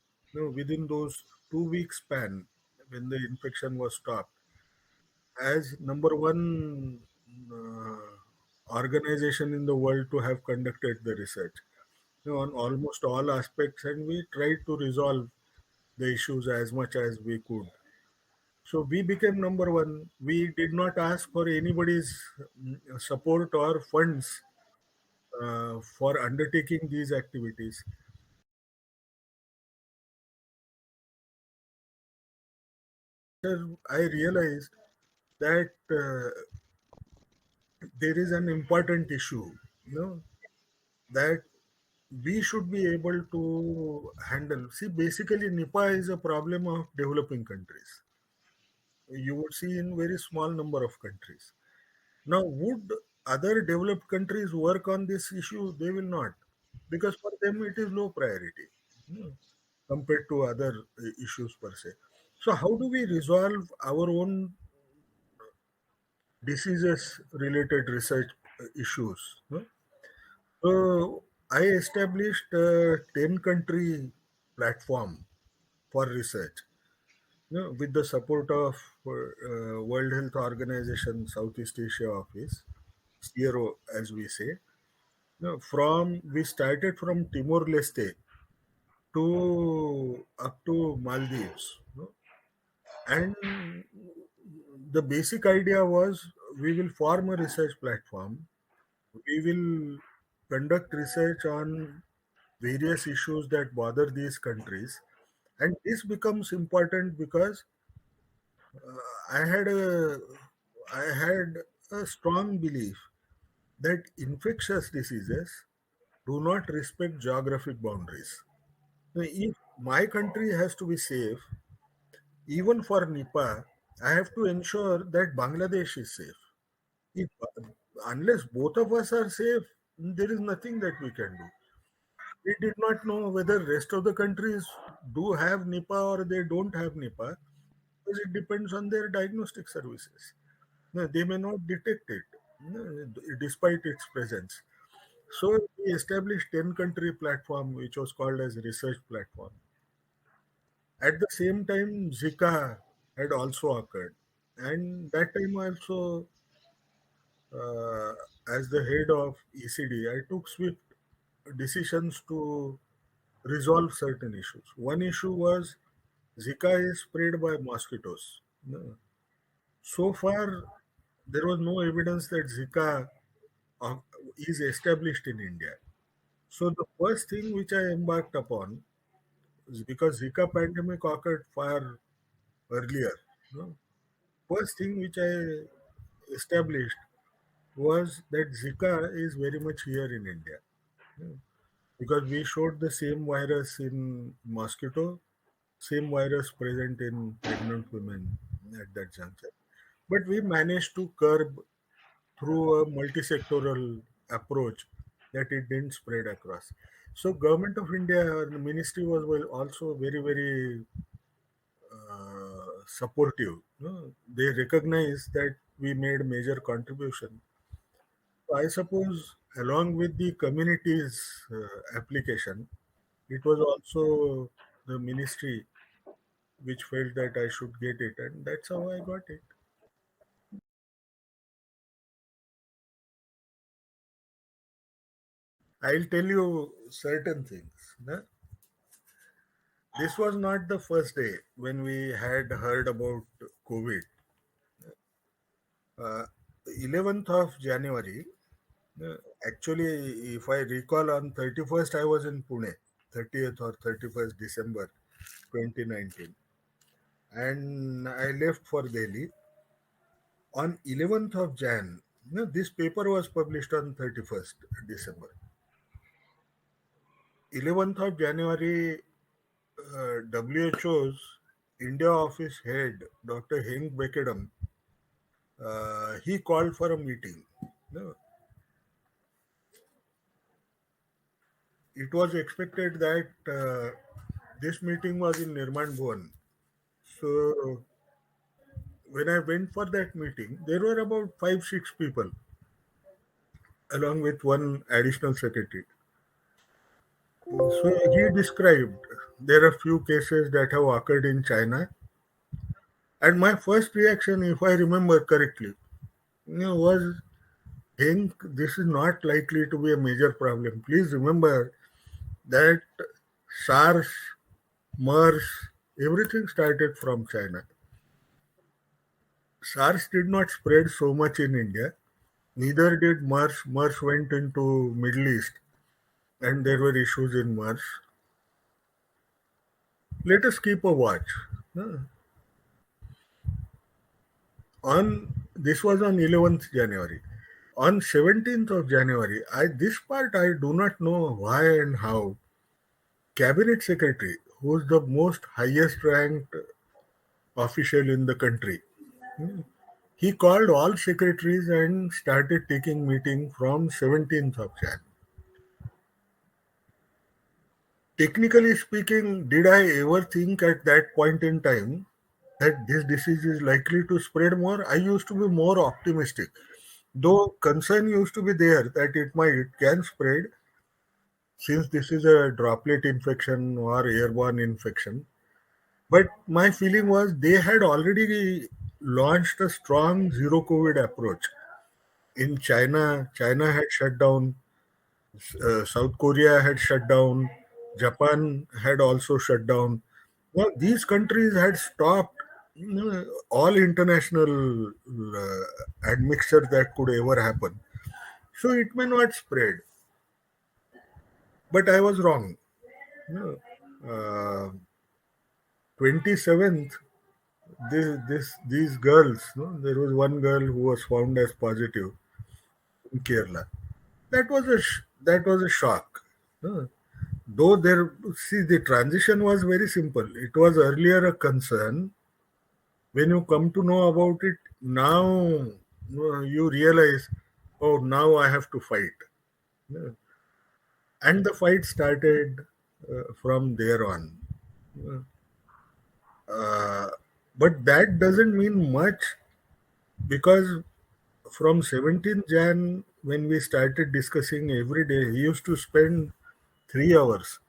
within those 2 week span when the infection was stopped, as number one organization in the world to have conducted the research, on almost all aspects, and we tried to resolve the issues as much as we could. So we became number one. We did not ask for anybody's support or funds for undertaking these activities. I realized that there is an important issue, that we should be able to handle. See, basically, Nipah is a problem of developing countries. You would see in very small number of countries. Now, would other developed countries work on this issue? They will not, because for them it is low priority, compared to other issues per se. So, how do we resolve our own diseases related research issues? So, I established a 10 country platform for research, with the support of World Health Organization Southeast Asia office, CRO as we say. From we started from Timor Leste to up to Maldives, and the basic idea was we will form a research platform. We will conduct research on various issues that bother these countries, and this becomes important because I had a I had a strong belief that infectious diseases do not respect geographic boundaries. Now, if my country has to be safe, even for Nipah, I have to ensure that Bangladesh is safe. If, unless both of us are safe, there is nothing that we can do. We did not know whether rest of the countries do have Nipah or they don't have Nipah, because it depends on their diagnostic services. No, they may not detect it, despite its presence. So we established 10 country platform which was called as research platform. At the same time, Zika. had also occurred. And that time also, uh, as the head of ECD, I took swift decisions to resolve certain issues. One issue was Zika is spread by mosquitoes. No. So far, there was no evidence that Zika uh, is established in India. So the first thing which I embarked upon is because Zika pandemic occurred far earlier. No. First thing which I established was that Zika is very much here in India. No. Because we showed the same virus in mosquito, same virus present in pregnant women at that juncture. But we managed to curb through a multi-sectoral approach that it didn't spread across. So government of India or the ministry was well also very, very supportive. No? They recognize that we made major contribution. So I suppose along with the community's application, it was also the ministry which felt that I should get it, and that's how I got it. I'll tell you certain things. No? This was not the first day when we had heard about COVID. 11th of January, uh, actually, if I recall, on 31st, I was in Pune, 30th or 31st December 2019, and I left for Delhi. On 11th of Jan, no, this paper was published on 31st December. 11th of January, WHO's India office head, Dr. Henk Beckedam, he called for a meeting. No, it was expected that this meeting was in Nirman Bhuvan. So when I went for that meeting, there were about 5, 6 people, along with one additional secretary. So he described there are few cases that have occurred in China, and my first reaction, if I remember correctly, was think this is not likely to be a major problem. Please remember that SARS, MERS, everything started from China. SARS did not spread so much in India. Neither did MERS. MERS went into Middle East, and there were issues in MERS. Let us keep a watch. Uh, On this was on 11th January. On 17th of January, I this part I do not know why and how. Cabinet Secretary, who is the most highest ranked official in the country, he called all secretaries and started taking meeting from 17th of Jan. Technically speaking, did I ever think at that point in time that this disease is likely to spread more? I used to be more optimistic. Though concern used to be there that it can spread since this is a droplet infection or airborne infection. But my feeling was they had already launched a strong zero COVID approach. In China, China had shut down, South Korea had shut down, Japan had also shut down. Now, these countries had stopped all international admixture that could ever happen. So it may not spread. But I was wrong. No. 27th, these girls, no, there was one girl who was found as positive in Kerala. That was a shock. No. Though there, see, the transition was very simple. It was earlier a concern. When you come to know about it, now you realize, oh, now I have to fight. No. And the fight started from there on. Uh, but that doesn't mean much because from 17th Jan, when we started discussing every day, he used to spend 3 hours,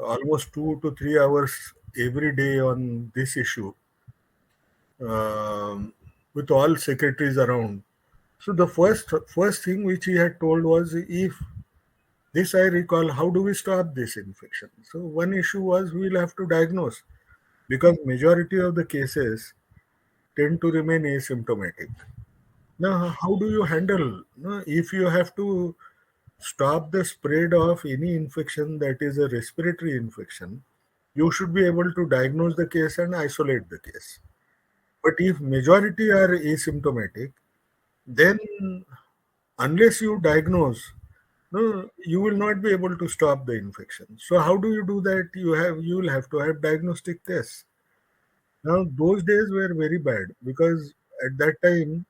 almost 2 to 3 hours every day on this issue. um, with all secretaries around. So the first thing which he had told was, if this I recall, how do we stop this infection? So one issue was, we'll have to diagnose, because majority of the cases tend to remain asymptomatic. Now, how do you handle, if you have to stop the spread of any infection that is a respiratory infection? You should be able to diagnose the case and isolate the case. But if majority are asymptomatic, then unless you diagnose, no, you will not be able to stop the infection. So how do you do that? You will have to have diagnostic tests. Now those days were very bad, because at that time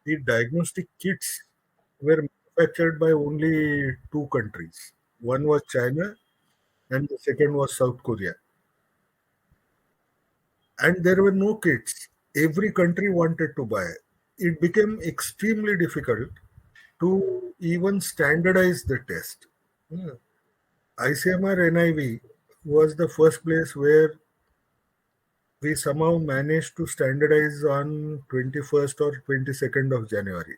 the diagnostic kits were manufactured by only two countries. One was China and the second was South Korea. And there were no kits. Every country wanted to buy. It became extremely difficult to even standardize the test. Hmm. ICMR NIV was the first place where we somehow managed to standardize on 21st or 22nd of January.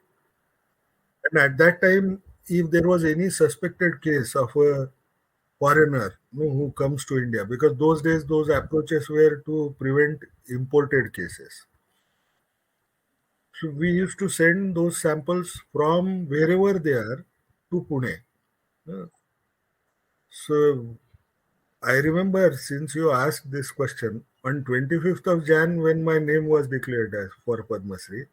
And at that time, if there was any suspected case of a foreigner, who comes to India, because those days those approaches were to prevent imported cases. So we used to send those samples from wherever they are to Pune. Uh, So I remember, since you asked this question, on 25th of Jan, when my name was declared as for Padmashree,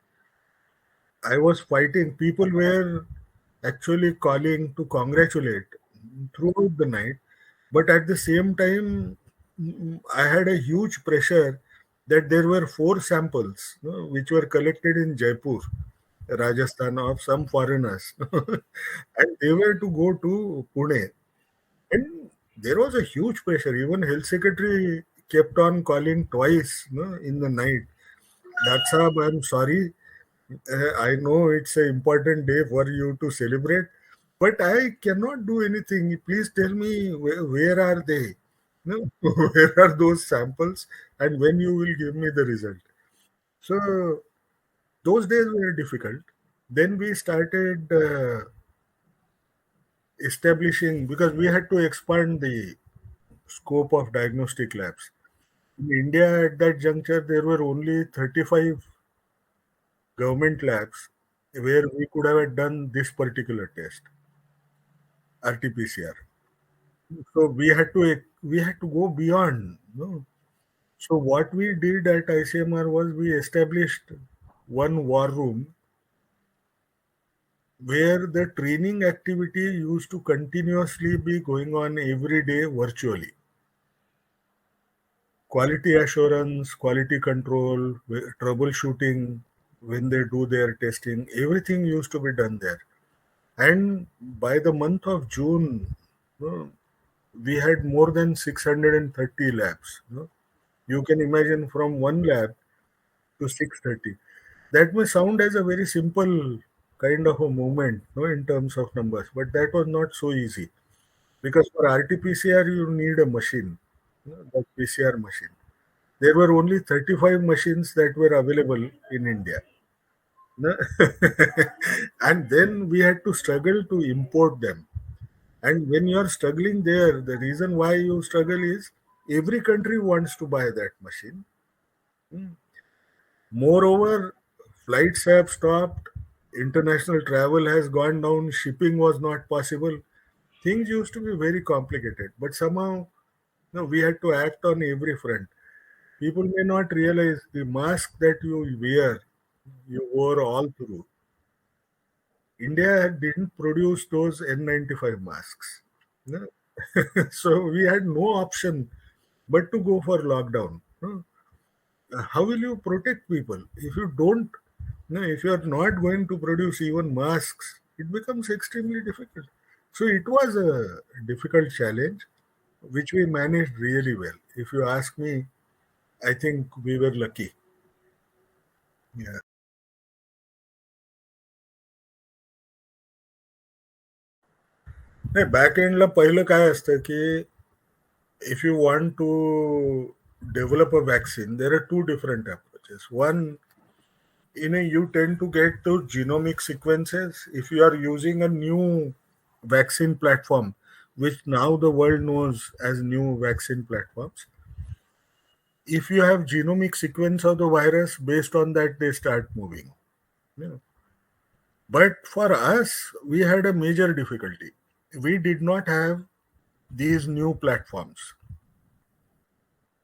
I was fighting. People were actually calling to congratulate throughout the night. But at the same time, I had a huge pressure that there were four samples, which were collected in Jaipur, Rajasthan, of some foreigners, and they were to go to Pune. And there was a huge pressure. Even health secretary kept on calling twice, in the night. That's how I'm sorry. I know it's an important day for you to celebrate, but I cannot do anything. Please tell me, where are they? No, where are those samples, and when you will give me the result? So those days were difficult. Then we started establishing, because we had to expand the scope of diagnostic labs. In India, at that juncture, there were only 35 government labs where we could have done this particular test, RT-PCR. So we had to go beyond. No? So what we did at ICMR was, we established one war room where the training activity used to continuously be going on every day virtually. Quality assurance, quality control, troubleshooting when they do their testing, everything used to be done there. And by the month of June, no, we had more than 630 labs. No? You can imagine, from one lab to 630. That may sound as a very simple kind of a movement, in terms of numbers, but that was not so easy, because for RT-PCR you need a machine, that PCR machine. There were only 35 machines that were available in India. No? And then we had to struggle to import them. And when you are struggling there, the reason why you struggle is, every country wants to buy that machine. Hmm. Moreover, flights have stopped, international travel has gone down, shipping was not possible. Things used to be very complicated, but somehow, we had to act on every front. People may not realize the mask that you wear, you wore all through. India didn't produce those N95 masks. No? So we had no option but to go for lockdown. No? How will you protect people if you don't? No, if you are not going to produce even masks, it becomes extremely difficult. So it was a difficult challenge, which we managed really well. If you ask me, I think we were lucky. Yeah. नाही, back एंडला पहिलं काय असतं की, if you want to develop a vaccine, there are two different approaches. One, you tend to get those genomic sequences. If you are using a new vaccine platform, which now the world knows as new vaccine platforms, if you have genomic sequence of the virus, based on that they start moving. Yeah. But for us, we had a major difficulty. We did not have these new platforms.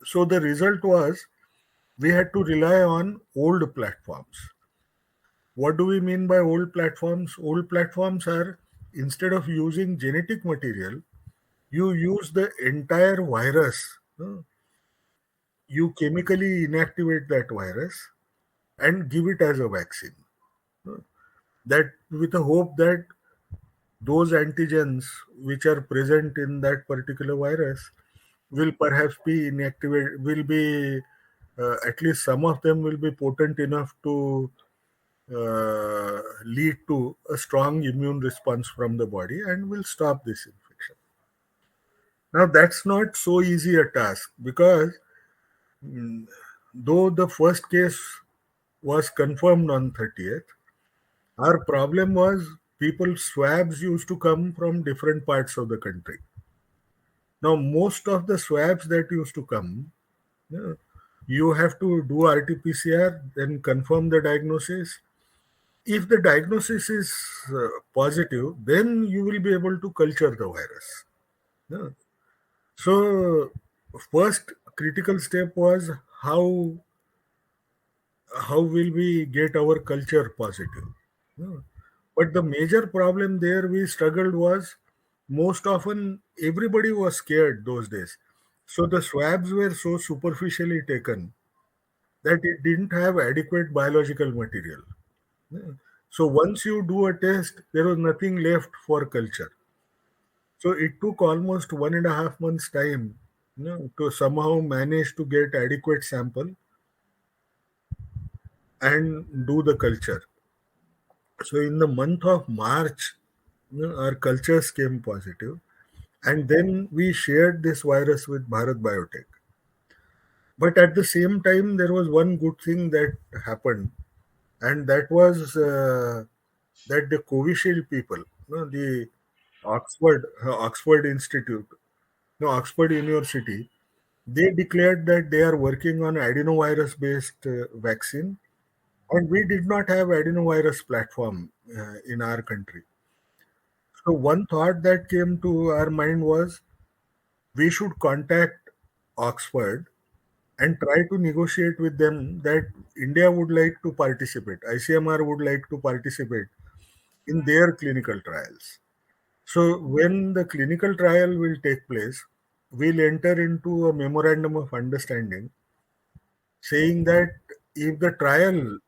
So the result was we had to rely on old platforms. What do we mean by old platforms? Old platforms are, instead of using genetic material, you use the entire virus. You chemically inactivate that virus and give it as a vaccine. That with the hope that those antigens which are present in that particular virus will perhaps be inactivated, will be at least some of them will be potent enough to lead to a strong immune response from the body and will stop this infection. Now, that's not so easy a task because mm, though the first case was confirmed on 30th, our problem was people's swabs used to come from different parts of the country. Now, most of the swabs that used to come, yeah, you have to do RT-PCR, then confirm the diagnosis. If the diagnosis is positive, then you will be able to culture the virus. Yeah. So, first critical step was how how will we get our culture positive? Yeah. But the major problem there we struggled was most often everybody was scared those days. So the swabs were so superficially taken that it didn't have adequate biological material. Yeah. So once you do a test, there was nothing left for culture. So it took almost 1.5 months time, to somehow manage to get adequate sample and do the culture. So in the month of March, our cultures came positive, and then we shared this virus with Bharat Biotech. But at the same time, there was one good thing that happened, and that was that the Covishield people, the Oxford Institute, no, Oxford University, they declared that they are working on adenovirus based vaccine, and we did not have adenovirus platform in our country. So one thought that came to our mind was we should contact Oxford and try to negotiate with them that India would like to participate, ICMR would like to participate in their clinical trials. So when the clinical trial will take place, we'll enter into a memorandum of understanding saying that if the trial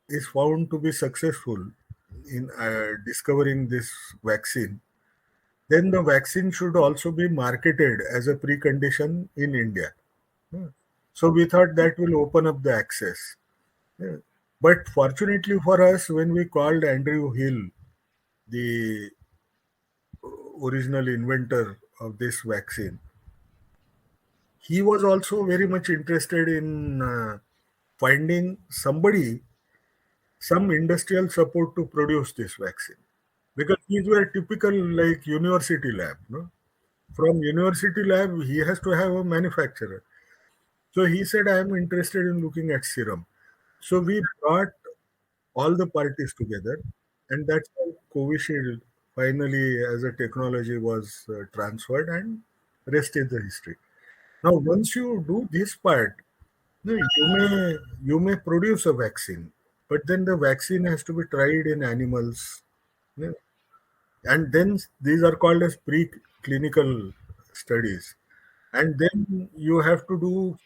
is found to be successful in discovering this vaccine, then the vaccine should also be marketed as a precondition in India. Hmm. So we thought that will open up the access. Yeah. But fortunately for us, when we called Andrew Hill, the original inventor of this vaccine, he was also very much interested in finding some industrial support to produce this vaccine. Because these were typical like university lab. No? From university lab, he has to have a manufacturer. So he said, I am interested in looking at serum. So we brought all the parties together, and that's how Covishield finally, as a technology, was transferred, and rest is the history. Now, once you do this part, you may produce a vaccine, but then the vaccine has to be tried in animals, you and then these are called as preclinical studies, and then you have to do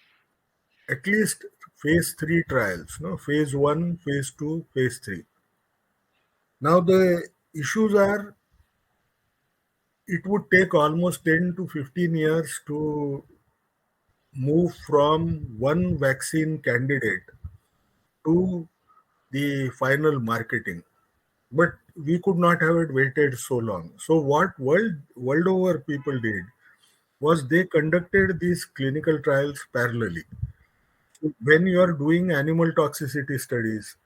at least phase 3 trials, no, phase 1, phase 2, phase 3. Now the issues are it would take almost 10 to 15 years to move from one vaccine candidate to the final marketing. But we could not have it waited so long. So what world over people did was they conducted these clinical trials parallelly. So when you are doing animal toxicity studies,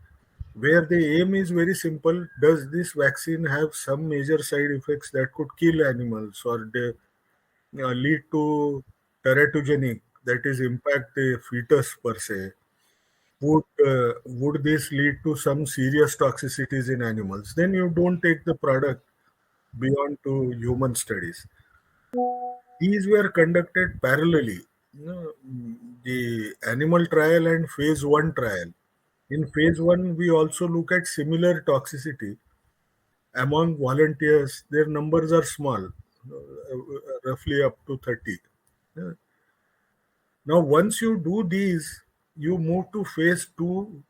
where the aim is very simple, does this vaccine have some major side effects that could kill animals, or they lead to teratogenic, that is impact the fetus per se? Would this lead to some serious toxicities in animals? Then you don't take the product beyond to human studies. These were conducted parallelly. The animal trial and phase one trial. In phase one, we also look at similar toxicity among volunteers. Their numbers are small, roughly up to 30. Yeah. Now, once you do these, you move to phase two.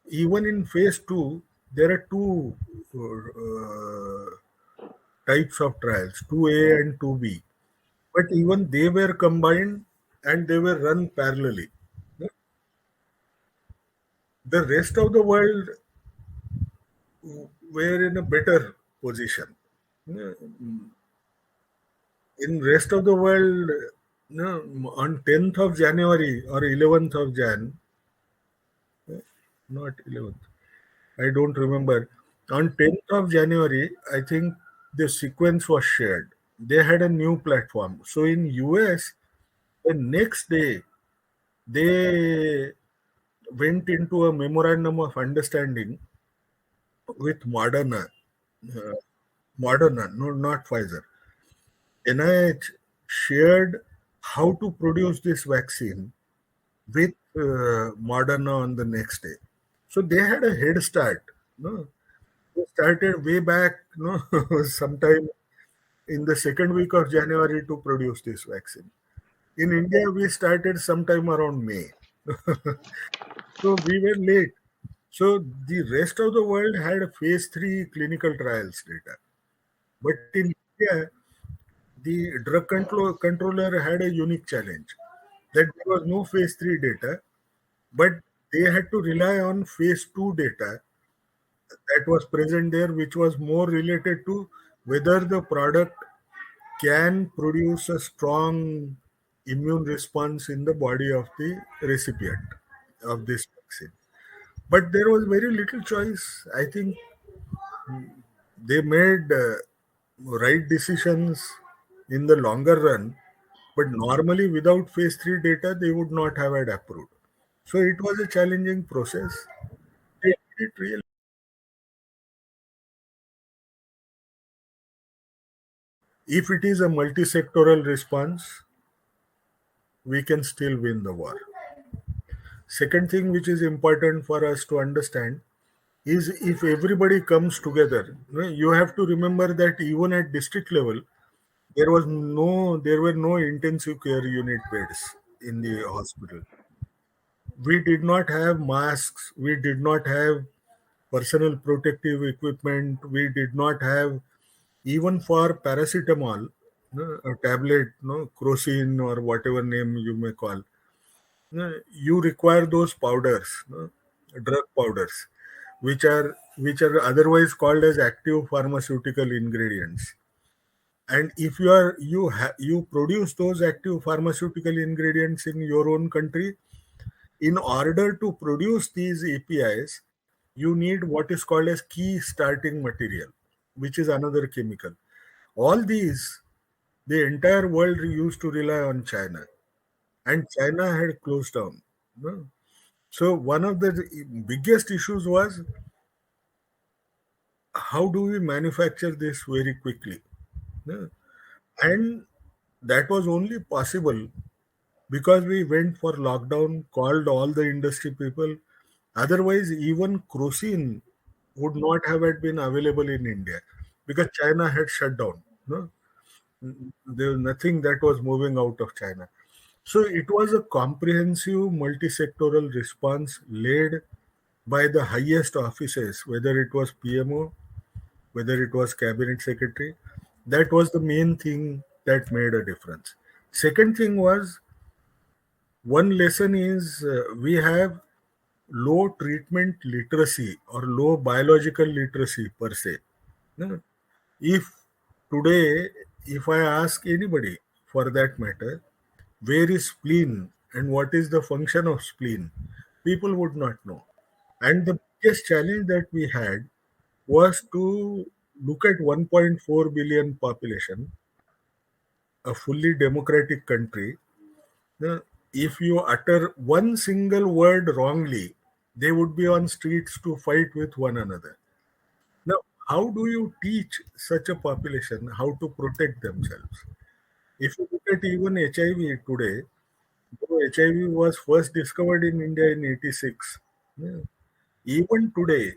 Even in phase two, there are two types of trials, 2A and 2B. But even they were combined and they were run parallelly. The rest of the world were in a better position. In rest of the world, on 10th of January or 11th of Jan, not 11th, I don't remember. On 10th of January, I think the sequence was shared. They had a new platform. So in US, the next day, they went into a memorandum of understanding with Moderna. Uh, Moderna, no, not Pfizer. NIH shared how to produce this vaccine with Moderna on the next day. So they had a head start. No? They started way back, no, sometime in the second week of January to produce this vaccine. In India, we started sometime around May. So we were late. So the rest of the world had a phase three clinical trials data. But in India, the controller had a unique challenge that there was no phase three data, but they had to rely on phase two data that was present there, which was more related to whether the product can produce a strong immune response in the body of the recipient of this vaccine. But there was very little choice. I think they made right decisions in the longer run, but normally without phase 3 data, they would not have had approved. So it was a challenging process. It really, if it is a multi-sectoral response, we can still win the war. Second thing which is important for us to understand is if everybody comes together, you have to remember that even at district level, there were no intensive care unit beds in the hospital. We did not have masks. We did not have personal protective equipment. We did not have, even for paracetamol, a tablet, crocin or whatever name you may call, you require those powders, drug powders, which are otherwise called as active pharmaceutical ingredients. And if you produce those active pharmaceutical ingredients in your own country, in order to produce these APIs, you need what is called as key starting material, which is another chemical. All these, the entire world used to rely on China, and China had closed down. No? So one of the biggest issues was how do we manufacture this very quickly? No? And that was only possible because we went for lockdown, called all the industry people. Otherwise, even crocin would not have had been available in India because China had shut down. No? There was nothing that was moving out of China. So it was a comprehensive multi-sectoral response led by the highest offices, whether it was PMO, whether it was cabinet secretary. That was the main thing that made a difference. Second thing was, one lesson is we have low treatment literacy or low biological literacy per se. No? If today, if I ask anybody for that matter, where is spleen and what is the function of spleen? People would not know. And the biggest challenge that we had was to look at 1.4 billion population, a fully democratic country. uh, If you utter one single word wrongly, they would be on streets to fight with one another. Now, how do you teach such a population how to protect themselves? If you look at even HIV today, though HIV was first discovered in India in 86, yeah, even today,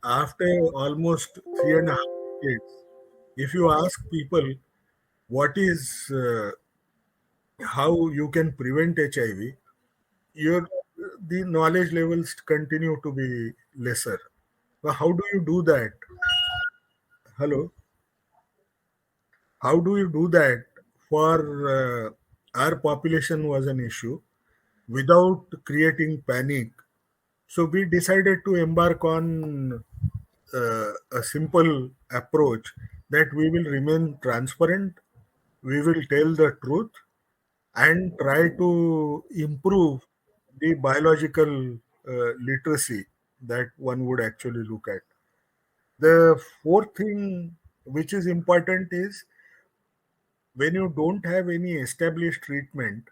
after almost 3.5 decades, if you ask people what is how you can prevent HIV, your the knowledge levels continue to be lesser. But how do you do that? Hello, how do you do that for our population was an issue without creating panic? So we decided to embark on a simple approach that we will remain transparent, we will tell the truth, and try to improve the biological literacy that one would actually look at. The fourth thing which is important is when you don't have any established treatment,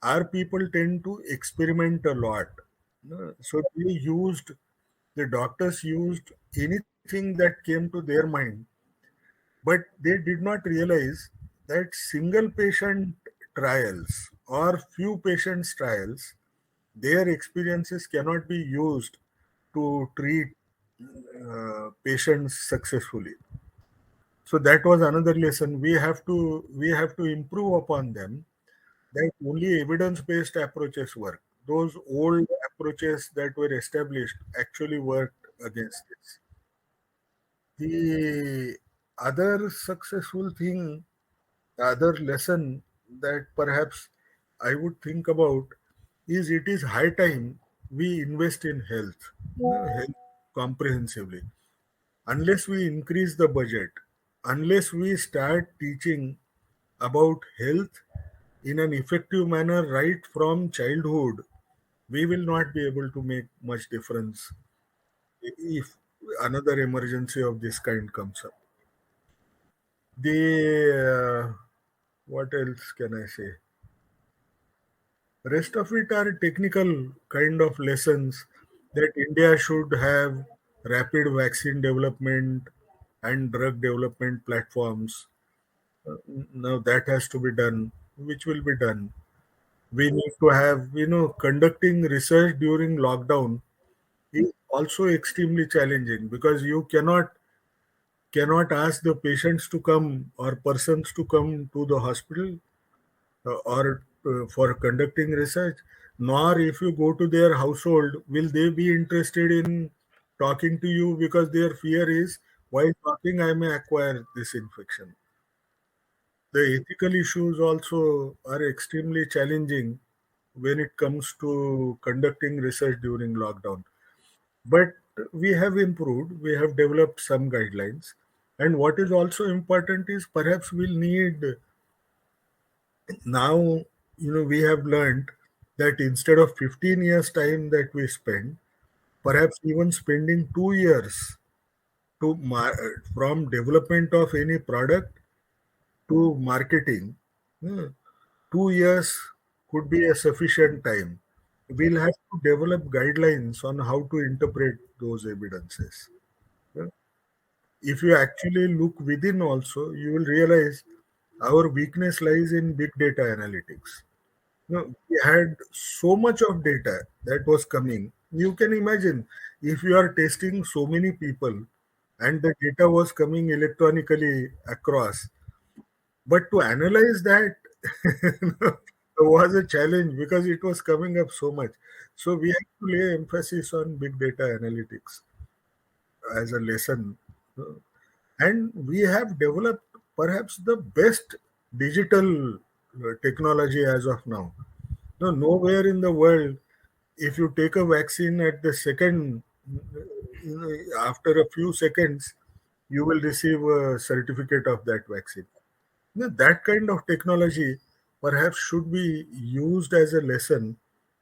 our people tend to experiment a lot. So the doctors used anything that came to their mind, but they did not realize that single patient trials or few patients trials, their experiences cannot be used to treat patients successfully. So that was another lesson we have to improve upon them, that only evidence based approaches work. Those old approaches that were established actually worked against this. The other successful thing, other lesson that perhaps I would think about is it is high time we invest in health, health comprehensively. Unless we increase the budget, unless we start teaching about health in an effective manner right from childhood, we will not be able to make much difference if another emergency of this kind comes up. The what else can I say? Rest of it are technical kind of lessons that India should have rapid vaccine development and drug development platforms. Now that has to be done, which will be done. We need to have, conducting research during lockdown is also extremely challenging because you cannot ask the patients to come or persons to come to the hospital or for conducting research, nor if you go to their household, will they be interested in talking to you because their fear is while talking, I may acquire this infection. The ethical issues also are extremely challenging when it comes to conducting research during lockdown. But we have improved, we have developed some guidelines. And what is also important is perhaps we'll need now, we have learned that instead of 15 years time that we spend, perhaps even spending 2 years from development of any product to marketing, uh, 2 years could be a sufficient time. We'll have to develop guidelines on how to interpret those evidences. Uh, If you actually look within also, you will realize our weakness lies in big data analytics. We had so much of data that was coming. You can imagine if you are testing so many people and the data was coming electronically across, but to analyze that was a challenge because it was coming up so much. So we have to lay emphasis on big data analytics as a lesson. And we have developed perhaps the best digital technology as of now. No, nowhere in the world, if you take a vaccine at the second, after a few seconds, you will receive a certificate of that vaccine. That kind of technology perhaps should be used as a lesson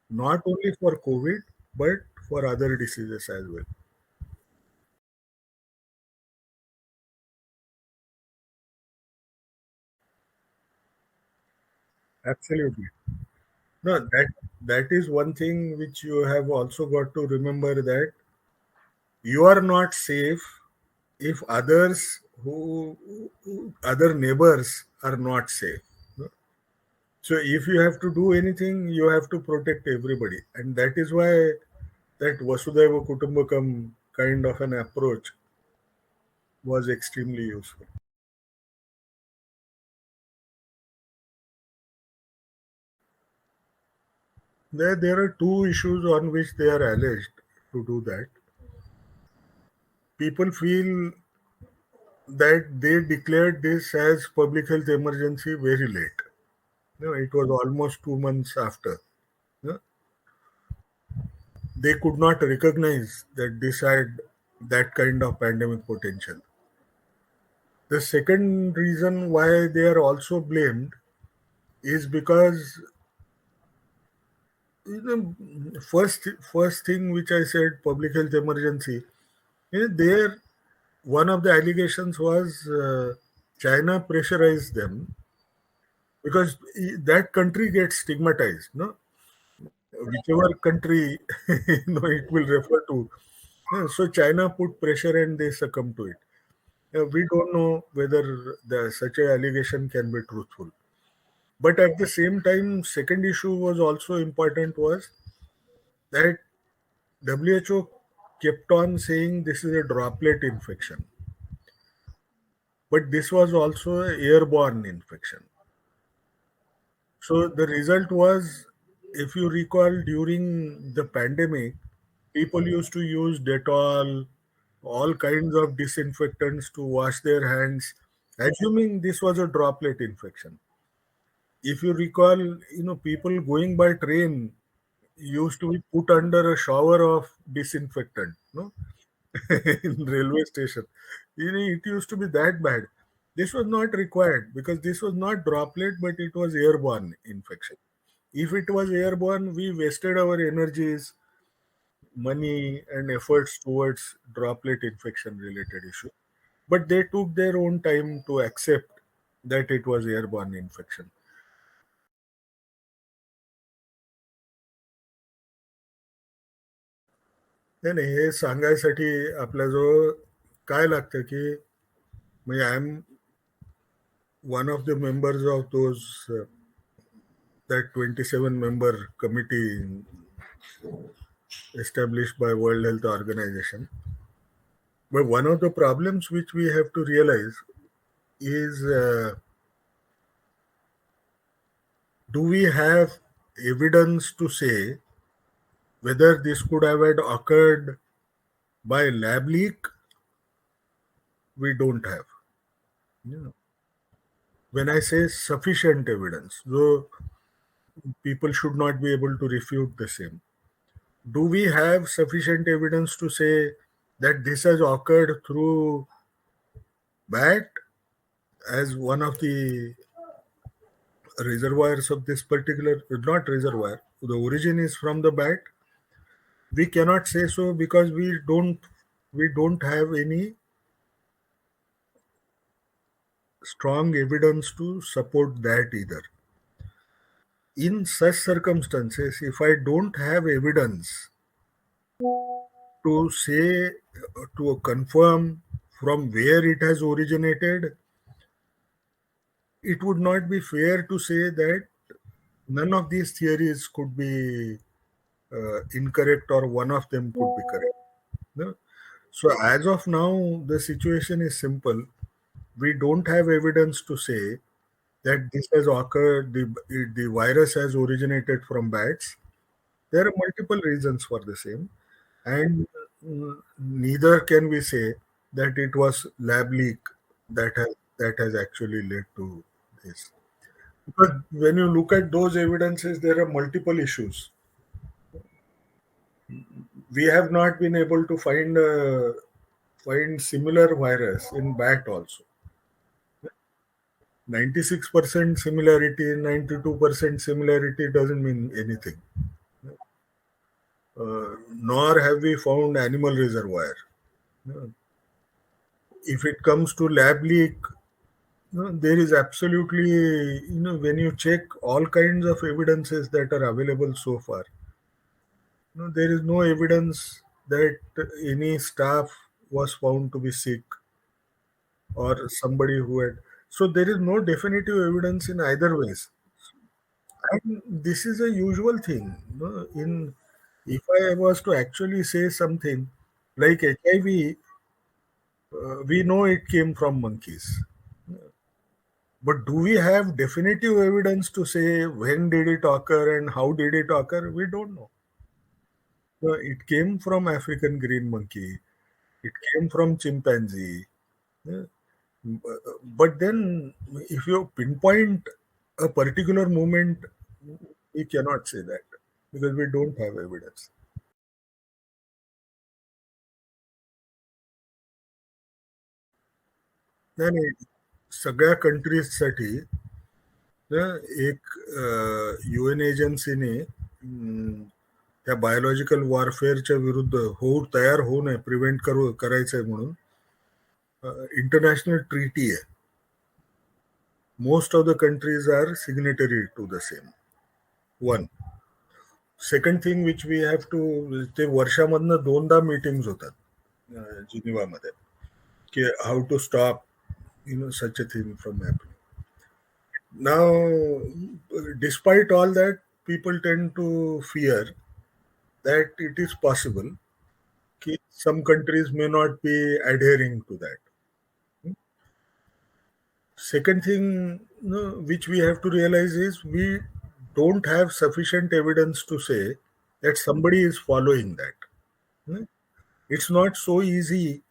not only for COVID but for other diseases as well. Absolutely. No, that is one thing which you have also got to remember, that you are not safe if others other neighbors are not safe. So if you have to do anything, you have to protect everybody, and that is why that Vasudhaiva Kutumbakam kind of an approach was extremely useful. There are two issues on which they are alleged to do that. People feel that they declared this as public health emergency very late. It was almost 2 months after. No, they could not recognize that this had that kind of pandemic potential. The second reason why they are also blamed is because, first thing which I said, public health emergency. There, one of the allegations was China pressurized them because that country gets stigmatized. No, whichever country it will refer to. So China put pressure and they succumb to it. We don't know whether such a allegation can be truthful. But at the same time, second issue was also important, was that WHO kept on saying this is a droplet infection, but this was also an airborne infection. So the result was, if you recall, during the pandemic, people used to use Dettol, all kinds of disinfectants to wash their hands, assuming this was a droplet infection. If you recall, people going by train used to be put under a shower of disinfectant, no, in railway station. It used to be that bad. This was not required because this was not droplet, but it was airborne infection. If it was airborne, we wasted our energies, money, and efforts towards droplet infection related issue. But they took their own time to accept that it was airborne infection. नाही नाही, हे सांगायसाठी आपल्याजवळ काय लागतं की, म्हणजे I am one of the members of those that 27 member committee established by World Health Organization. But one of the problems which we have to realize is, do we have evidence to say whether this could have had occurred by lab leak? We don't have. Yeah. When I say sufficient evidence, though people should not be able to refute the same. Do we have sufficient evidence to say that this has occurred through bat as one of the reservoirs of this particular, not reservoir, the origin is from the bat? We cannot say so because we don't have any strong evidence to support that either. In such circumstances, if I don't have evidence to say, to confirm from where it has originated, it would not be fair to say that none of these theories could be incorrect or one of them could be correct. No? So, as of now, the situation is simple. We don't have evidence to say that this has occurred, the virus has originated from bats. There are multiple reasons for the same, and neither can we say that it was lab leak that has actually led to this. But when you look at those evidences, there are multiple issues. We have not been able to find similar virus in bat also. 96% similarity, 92% similarity doesn't mean anything. Nor have we found animal reservoir. If it comes to lab leak, there is absolutely, when you check all kinds of evidences that are available so far, there is no evidence that any staff was found to be sick or somebody who had. So there is no definitive evidence in either ways. And this is a usual thing. In if I was to actually say something like HIV, we know it came from monkeys. But do we have definitive evidence to say when did it occur and how did it occur? We don't know. It came from African green monkey. It came from chimpanzee. Yeah. But then, if you pinpoint a particular moment, we cannot say that because we don't have evidence. नाही सगळ्या कंट्रीजसाठी एक UN एजन्सीने त्या biological वॉरफेअरच्या विरुद्ध तयार होऊ नये prevent करायचंय म्हणून इंटरनॅशनल ट्रीटी आहे. Most of the countries are signatory to the same. One second thing which we have to, ते वर्षामधनं 2दा मीटिंग्स होतात जिनिवामध्ये की how to stop such a thing from happening. Now, despite all that, people tend to fear that it is possible that some countries may not be adhering to that. Second thing, which we have to realize is we don't have sufficient evidence to say that somebody is following that. It's not so easy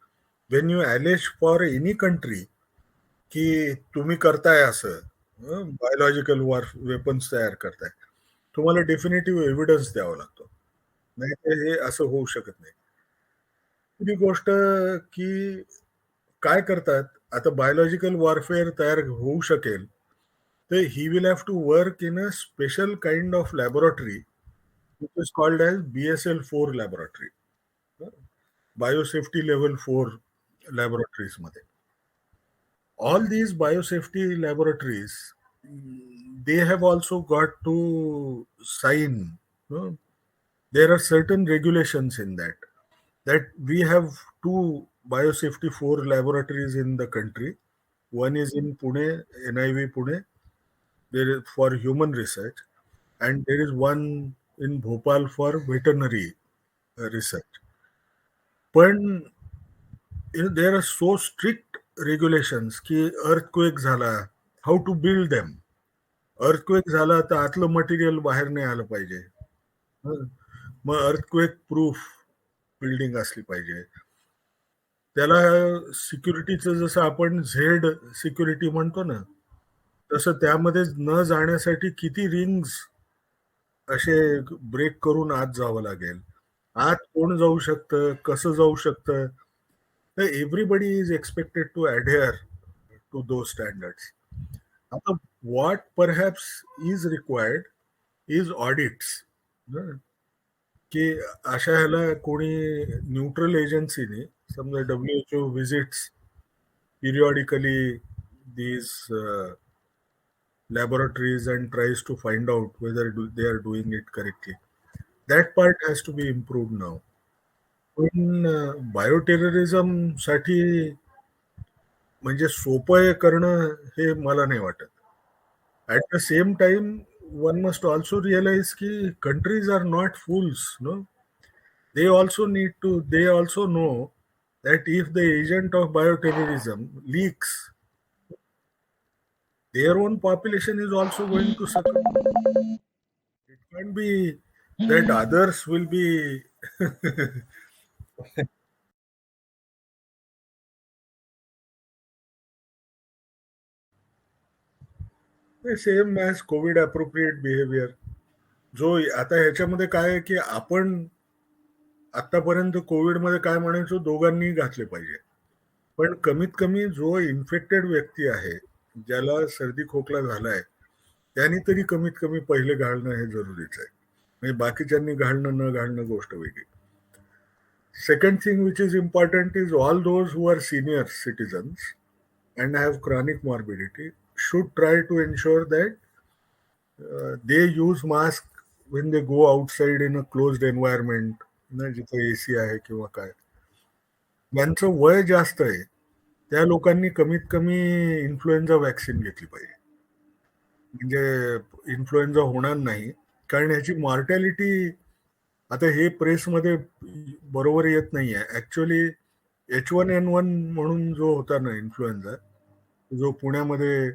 when you allege for any country की तुम्ही करताय असं biological war weapons तयार करताय, तुम्हाला डेफिनेटिव्ह evidence द्यावा लागतो, नाही तर हे असं होऊ शकत नाही. दुसरी गोष्ट की काय करतात आता, बायोलॉजिकल वॉरफेअर तयार होऊ शकेल तर he will have to work in a special kind of laboratory which is called as BSL-4 laboratory, biosafety level 4 laboratories मध्ये. All these biosafety laboratories, they have also got to sign. There are certain regulations in that we have 2 biosafety 4 laboratories in the country. One is in Pune, NIV Pune, there is for human research, and there is one in Bhopal for veterinary research. But there are so strict regulations की earthquake झाला, how to build them. Earthquake झाला तर आतलं material बाहेर नाही आलं पाहिजे. मग earthquake proof building असली पाहिजे. त्याला सिक्युरिटीचं जसं आपण झेड सिक्युरिटी म्हणतो ना, तसं त्यामध्ये न जाण्यासाठी किती रिंग्स असे ब्रेक करून आत जावं लागेल. आत कोण जाऊ शकतं, कसं जाऊ शकतं, everybody is expected to adhere to those standards. What perhaps is required is audits. की अशा ह्याला कोणी न्यूट्रल एजन्सीने, समजा WHO visits periodically these laboratories and tries to find out whether they are doing it correctly. That part has to be improved now. पण बायोटेररिझम साठी म्हणजे सोपं हे करणं हे मला नाही वाटत. At the same time one must also realize की countries are not fools. They also they also know that if the agent of bioterrorism leaks, their own population is also going to suffer. It can't be that others will be same as Covid appropriate behaviour. जो आता ह्याच्यामध्ये काय आहे की आपण आतापर्यंत कोविडमध्ये काय म्हणायचो, दोघांनी घातले पाहिजे. पण कमीत कमी जो इन्फेक्टेड व्यक्ती आहे ज्याला सर्दी खोकला झालाय त्यांनी तरी कमीत कमी पहिले घालणं हे जरुरीच आहे. म्हणजे बाकीच्यांनी घालणं न घालणं गोष्ट वेगळी. Second thing which is important is all those who are senior citizens and have chronic morbidity should try to ensure that they use mask when they go outside in a closed environment, ना जिथे AC आहे किंवा काय. ज्यांचं वय जास्त आहे त्या लोकांनी कमीत कमी इन्फ्लुएन्झा वॅक्सिन घेतली पाहिजे. म्हणजे इन्फ्लुएन्झा होणार नाही. कारण ह्याची मॉर्टॅलिटी आता हे प्रेसमध्ये बरोबर येत नाहीये. ऍक्च्युअली H1N1 म्हणून जो होता ना इन्फ्लुएन्झा, जो पुण्यामध्ये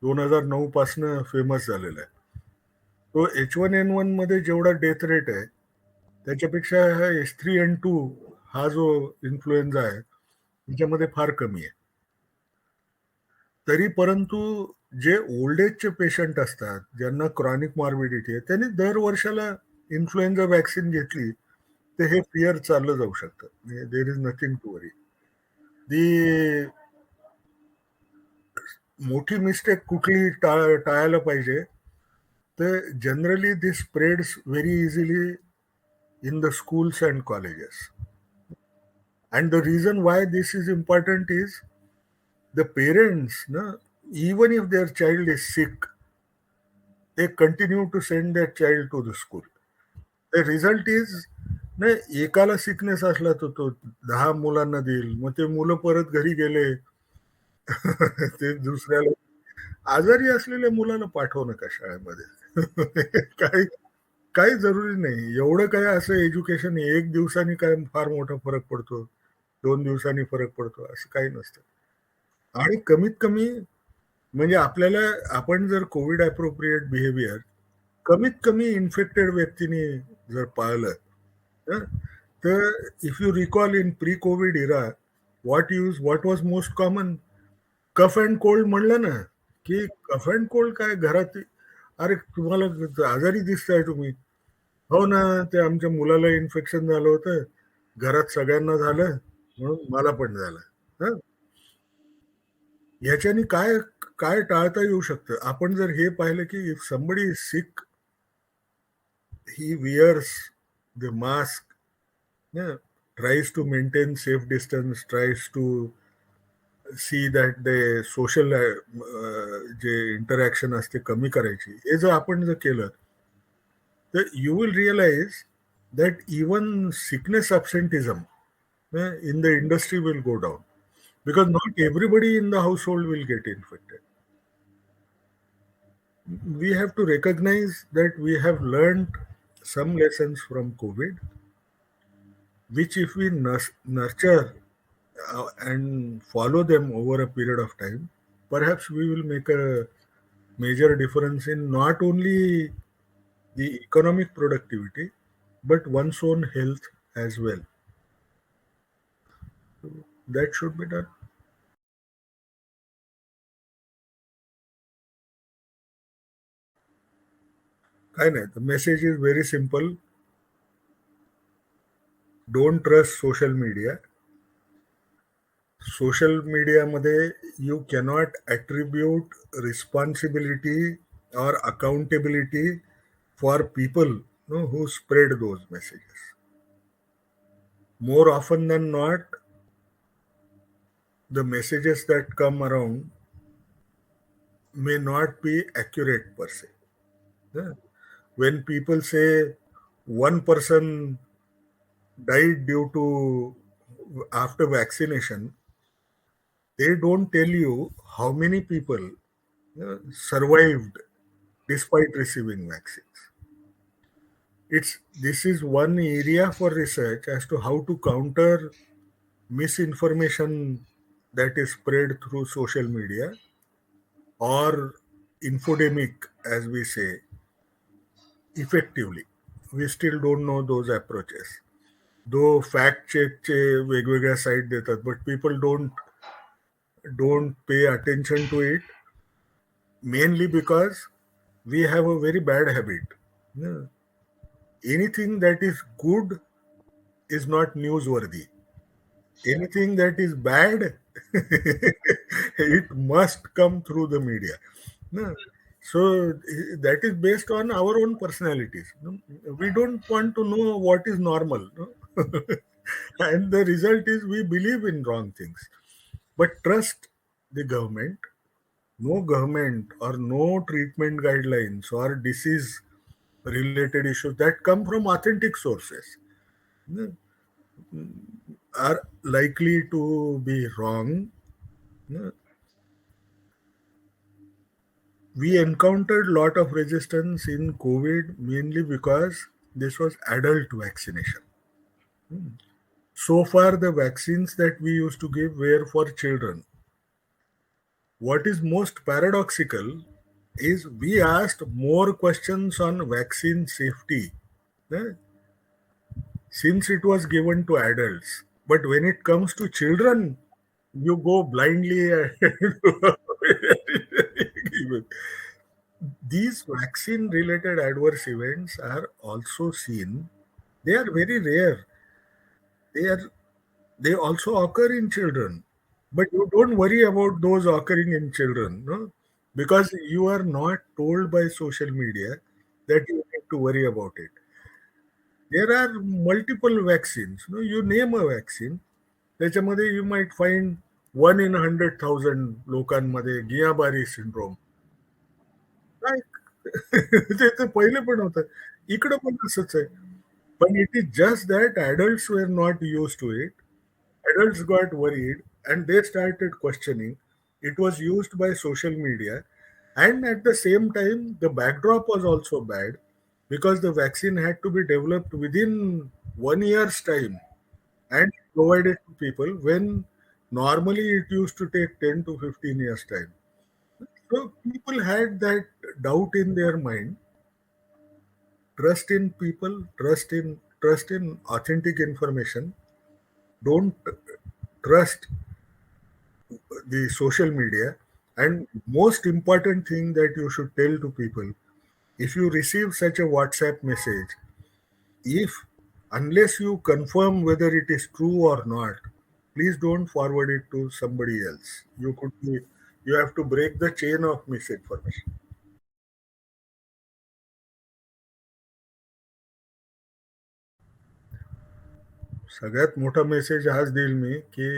2009 पासनं फेमस झालेला आहे, तो H1N1 मध्ये जेवढा डेथ रेट आहे त्याच्यापेक्षा हा H3N2 हा जो इन्फ्लुएन्झा आहे त्याच्यामध्ये फार कमी आहे. तरी परंतु जे ओल्ड एजचे पेशंट असतात ज्यांना क्रॉनिक मॉर्बिडिटी आहे त्यांनी दर वर्षाला इन्फ्लुएन्झा वॅक्सिन घेतली तर हे फिअर चाललं जाऊ शकतं. There is nothing to worry. The मोठी मिस्टेक कुठली टाळायला पाहिजे तर generally this spreads very easily in the schools and colleges. And the reason why this is important is the parents, no, even if their child is sick, they continue to send their child to the school. The result is ना एकाला sickness असला तर तो 10 मुलांना देईल, मग ते मुलं परत घरी गेले ते दुसऱ्याला आजारी असलेल्या मुलांना पाठवू नका शाळेमध्ये. काही काही जरुरी नाही. एवढं काय असं एज्युकेशन एक दिवसांनी काय फार मोठा फरक पडतो, 2 दिवसांनी फरक पडतो असं काही नसतं. आणि कमीत कमी म्हणजे आपल्याला आपण जर कोविड अप्रोप्रिएट बिहेवियर कमीत कमी इन्फेक्टेड व्यक्तीने जर पाळलं तर if you recall in pre covid era what was most common cough and cold म्हणलं ना की कफ अँड कोल्ड काय घरात अरे तुम्हाला आजारी दिसताय तुम्ही. हो ना ते आमच्या मुलाला इन्फेक्शन झालं होतं घरात सगळ्यांना झालं म्हणून मला पण झालं. याच्याने काय काय टाळता येऊ शकतं. आपण जर हे पाहिलं की if somebody is sick he wears the mask, tries to maintain safe distance, tries to see that the social J interaction असते कमी करायची. हे जर आपण जर केलं तर you will realize that even sickness absenteeism in the industry will go down because not everybody in the household will get infected. We have to recognize that we have learned some lessons from COVID, which if we nurture and follow them over a period of time, perhaps we will make a major difference in not only the economic productivity, but one's own health as well. So that should be done. The message is very simple. Don't trust social media. Social media मध्ये you cannot attribute responsibility or accountability for people who spread those messages. More often than not, the messages that come around may not be accurate per se. When people say one person died due to after vaccination, they don't tell you how many people survived despite receiving vaccines. This is one area for research as to how to counter misinformation that is spread through social media or infodemic, as we say, effectively. We still don't know those approaches. Though fact checkचे वेगवेगळ्या site देतात, but people don't pay attention to it, mainly because we have a very bad habit. Anything that is good is not newsworthy. Anything that is bad, it must come through the media. No? So that is based on our own personalities. No? We don't want to know what is normal. No? And the result is we believe in wrong things. But trust the government. No government or no treatment guidelines or disease related issues that come from authentic sources, no, are likely to be wrong. No. We encountered a lot of resistance in COVID mainly because this was adult vaccination. So far, the vaccines that we used to give were for children. What is most paradoxical is we asked more questions on vaccine safety, eh, since it was given to adults. But when it comes to children, you go blindly. These vaccine related adverse events are also seen. They are very rare. They are they also occur in children. But you don't worry about those occurring in children, no? Because you are not told by social media that you need to worry about it. There are multiple vaccines. No? You name a vaccine, त्याच्यामध्ये you might find 1 in 100,000 लोकांमध्ये गियाबारी syndrome. काय ते तर पहिले पण होतं. इकडं पण तसंच आहे. पण it is just that adults were not used to it. Adults got worried and they started questioning. It was used by social media. And at the same time, the backdrop was also bad because the vaccine had to be developed within 1 year's time and provided to people when normally it used to take 10 to 15 years' time. So people had that doubt in their mind. Trust in people, trust in authentic information. Don't trust the social media. And most important thing that you should tell to people, if you receive such a WhatsApp message, if unless you confirm whether it is true or not, please don't forward it to somebody else. You have to break the chain of misinformation. सगळ्यात मोठा message हाच देईल मी की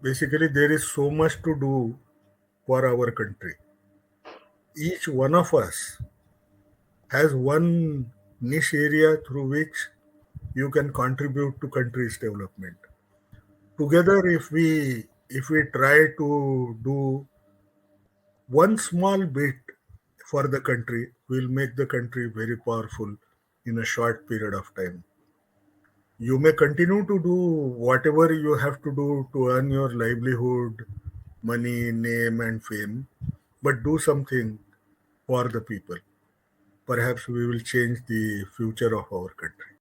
basically there is so much to do for our country. Each one of us has one niche area through which you can contribute to country's development. Together, if we try to do one small bit for the country, we'll make the country very powerful in a short period of time. You may continue to do whatever you have to do to earn your livelihood, money, name, and fame, but do something for the people. Perhaps we will change the future of our country.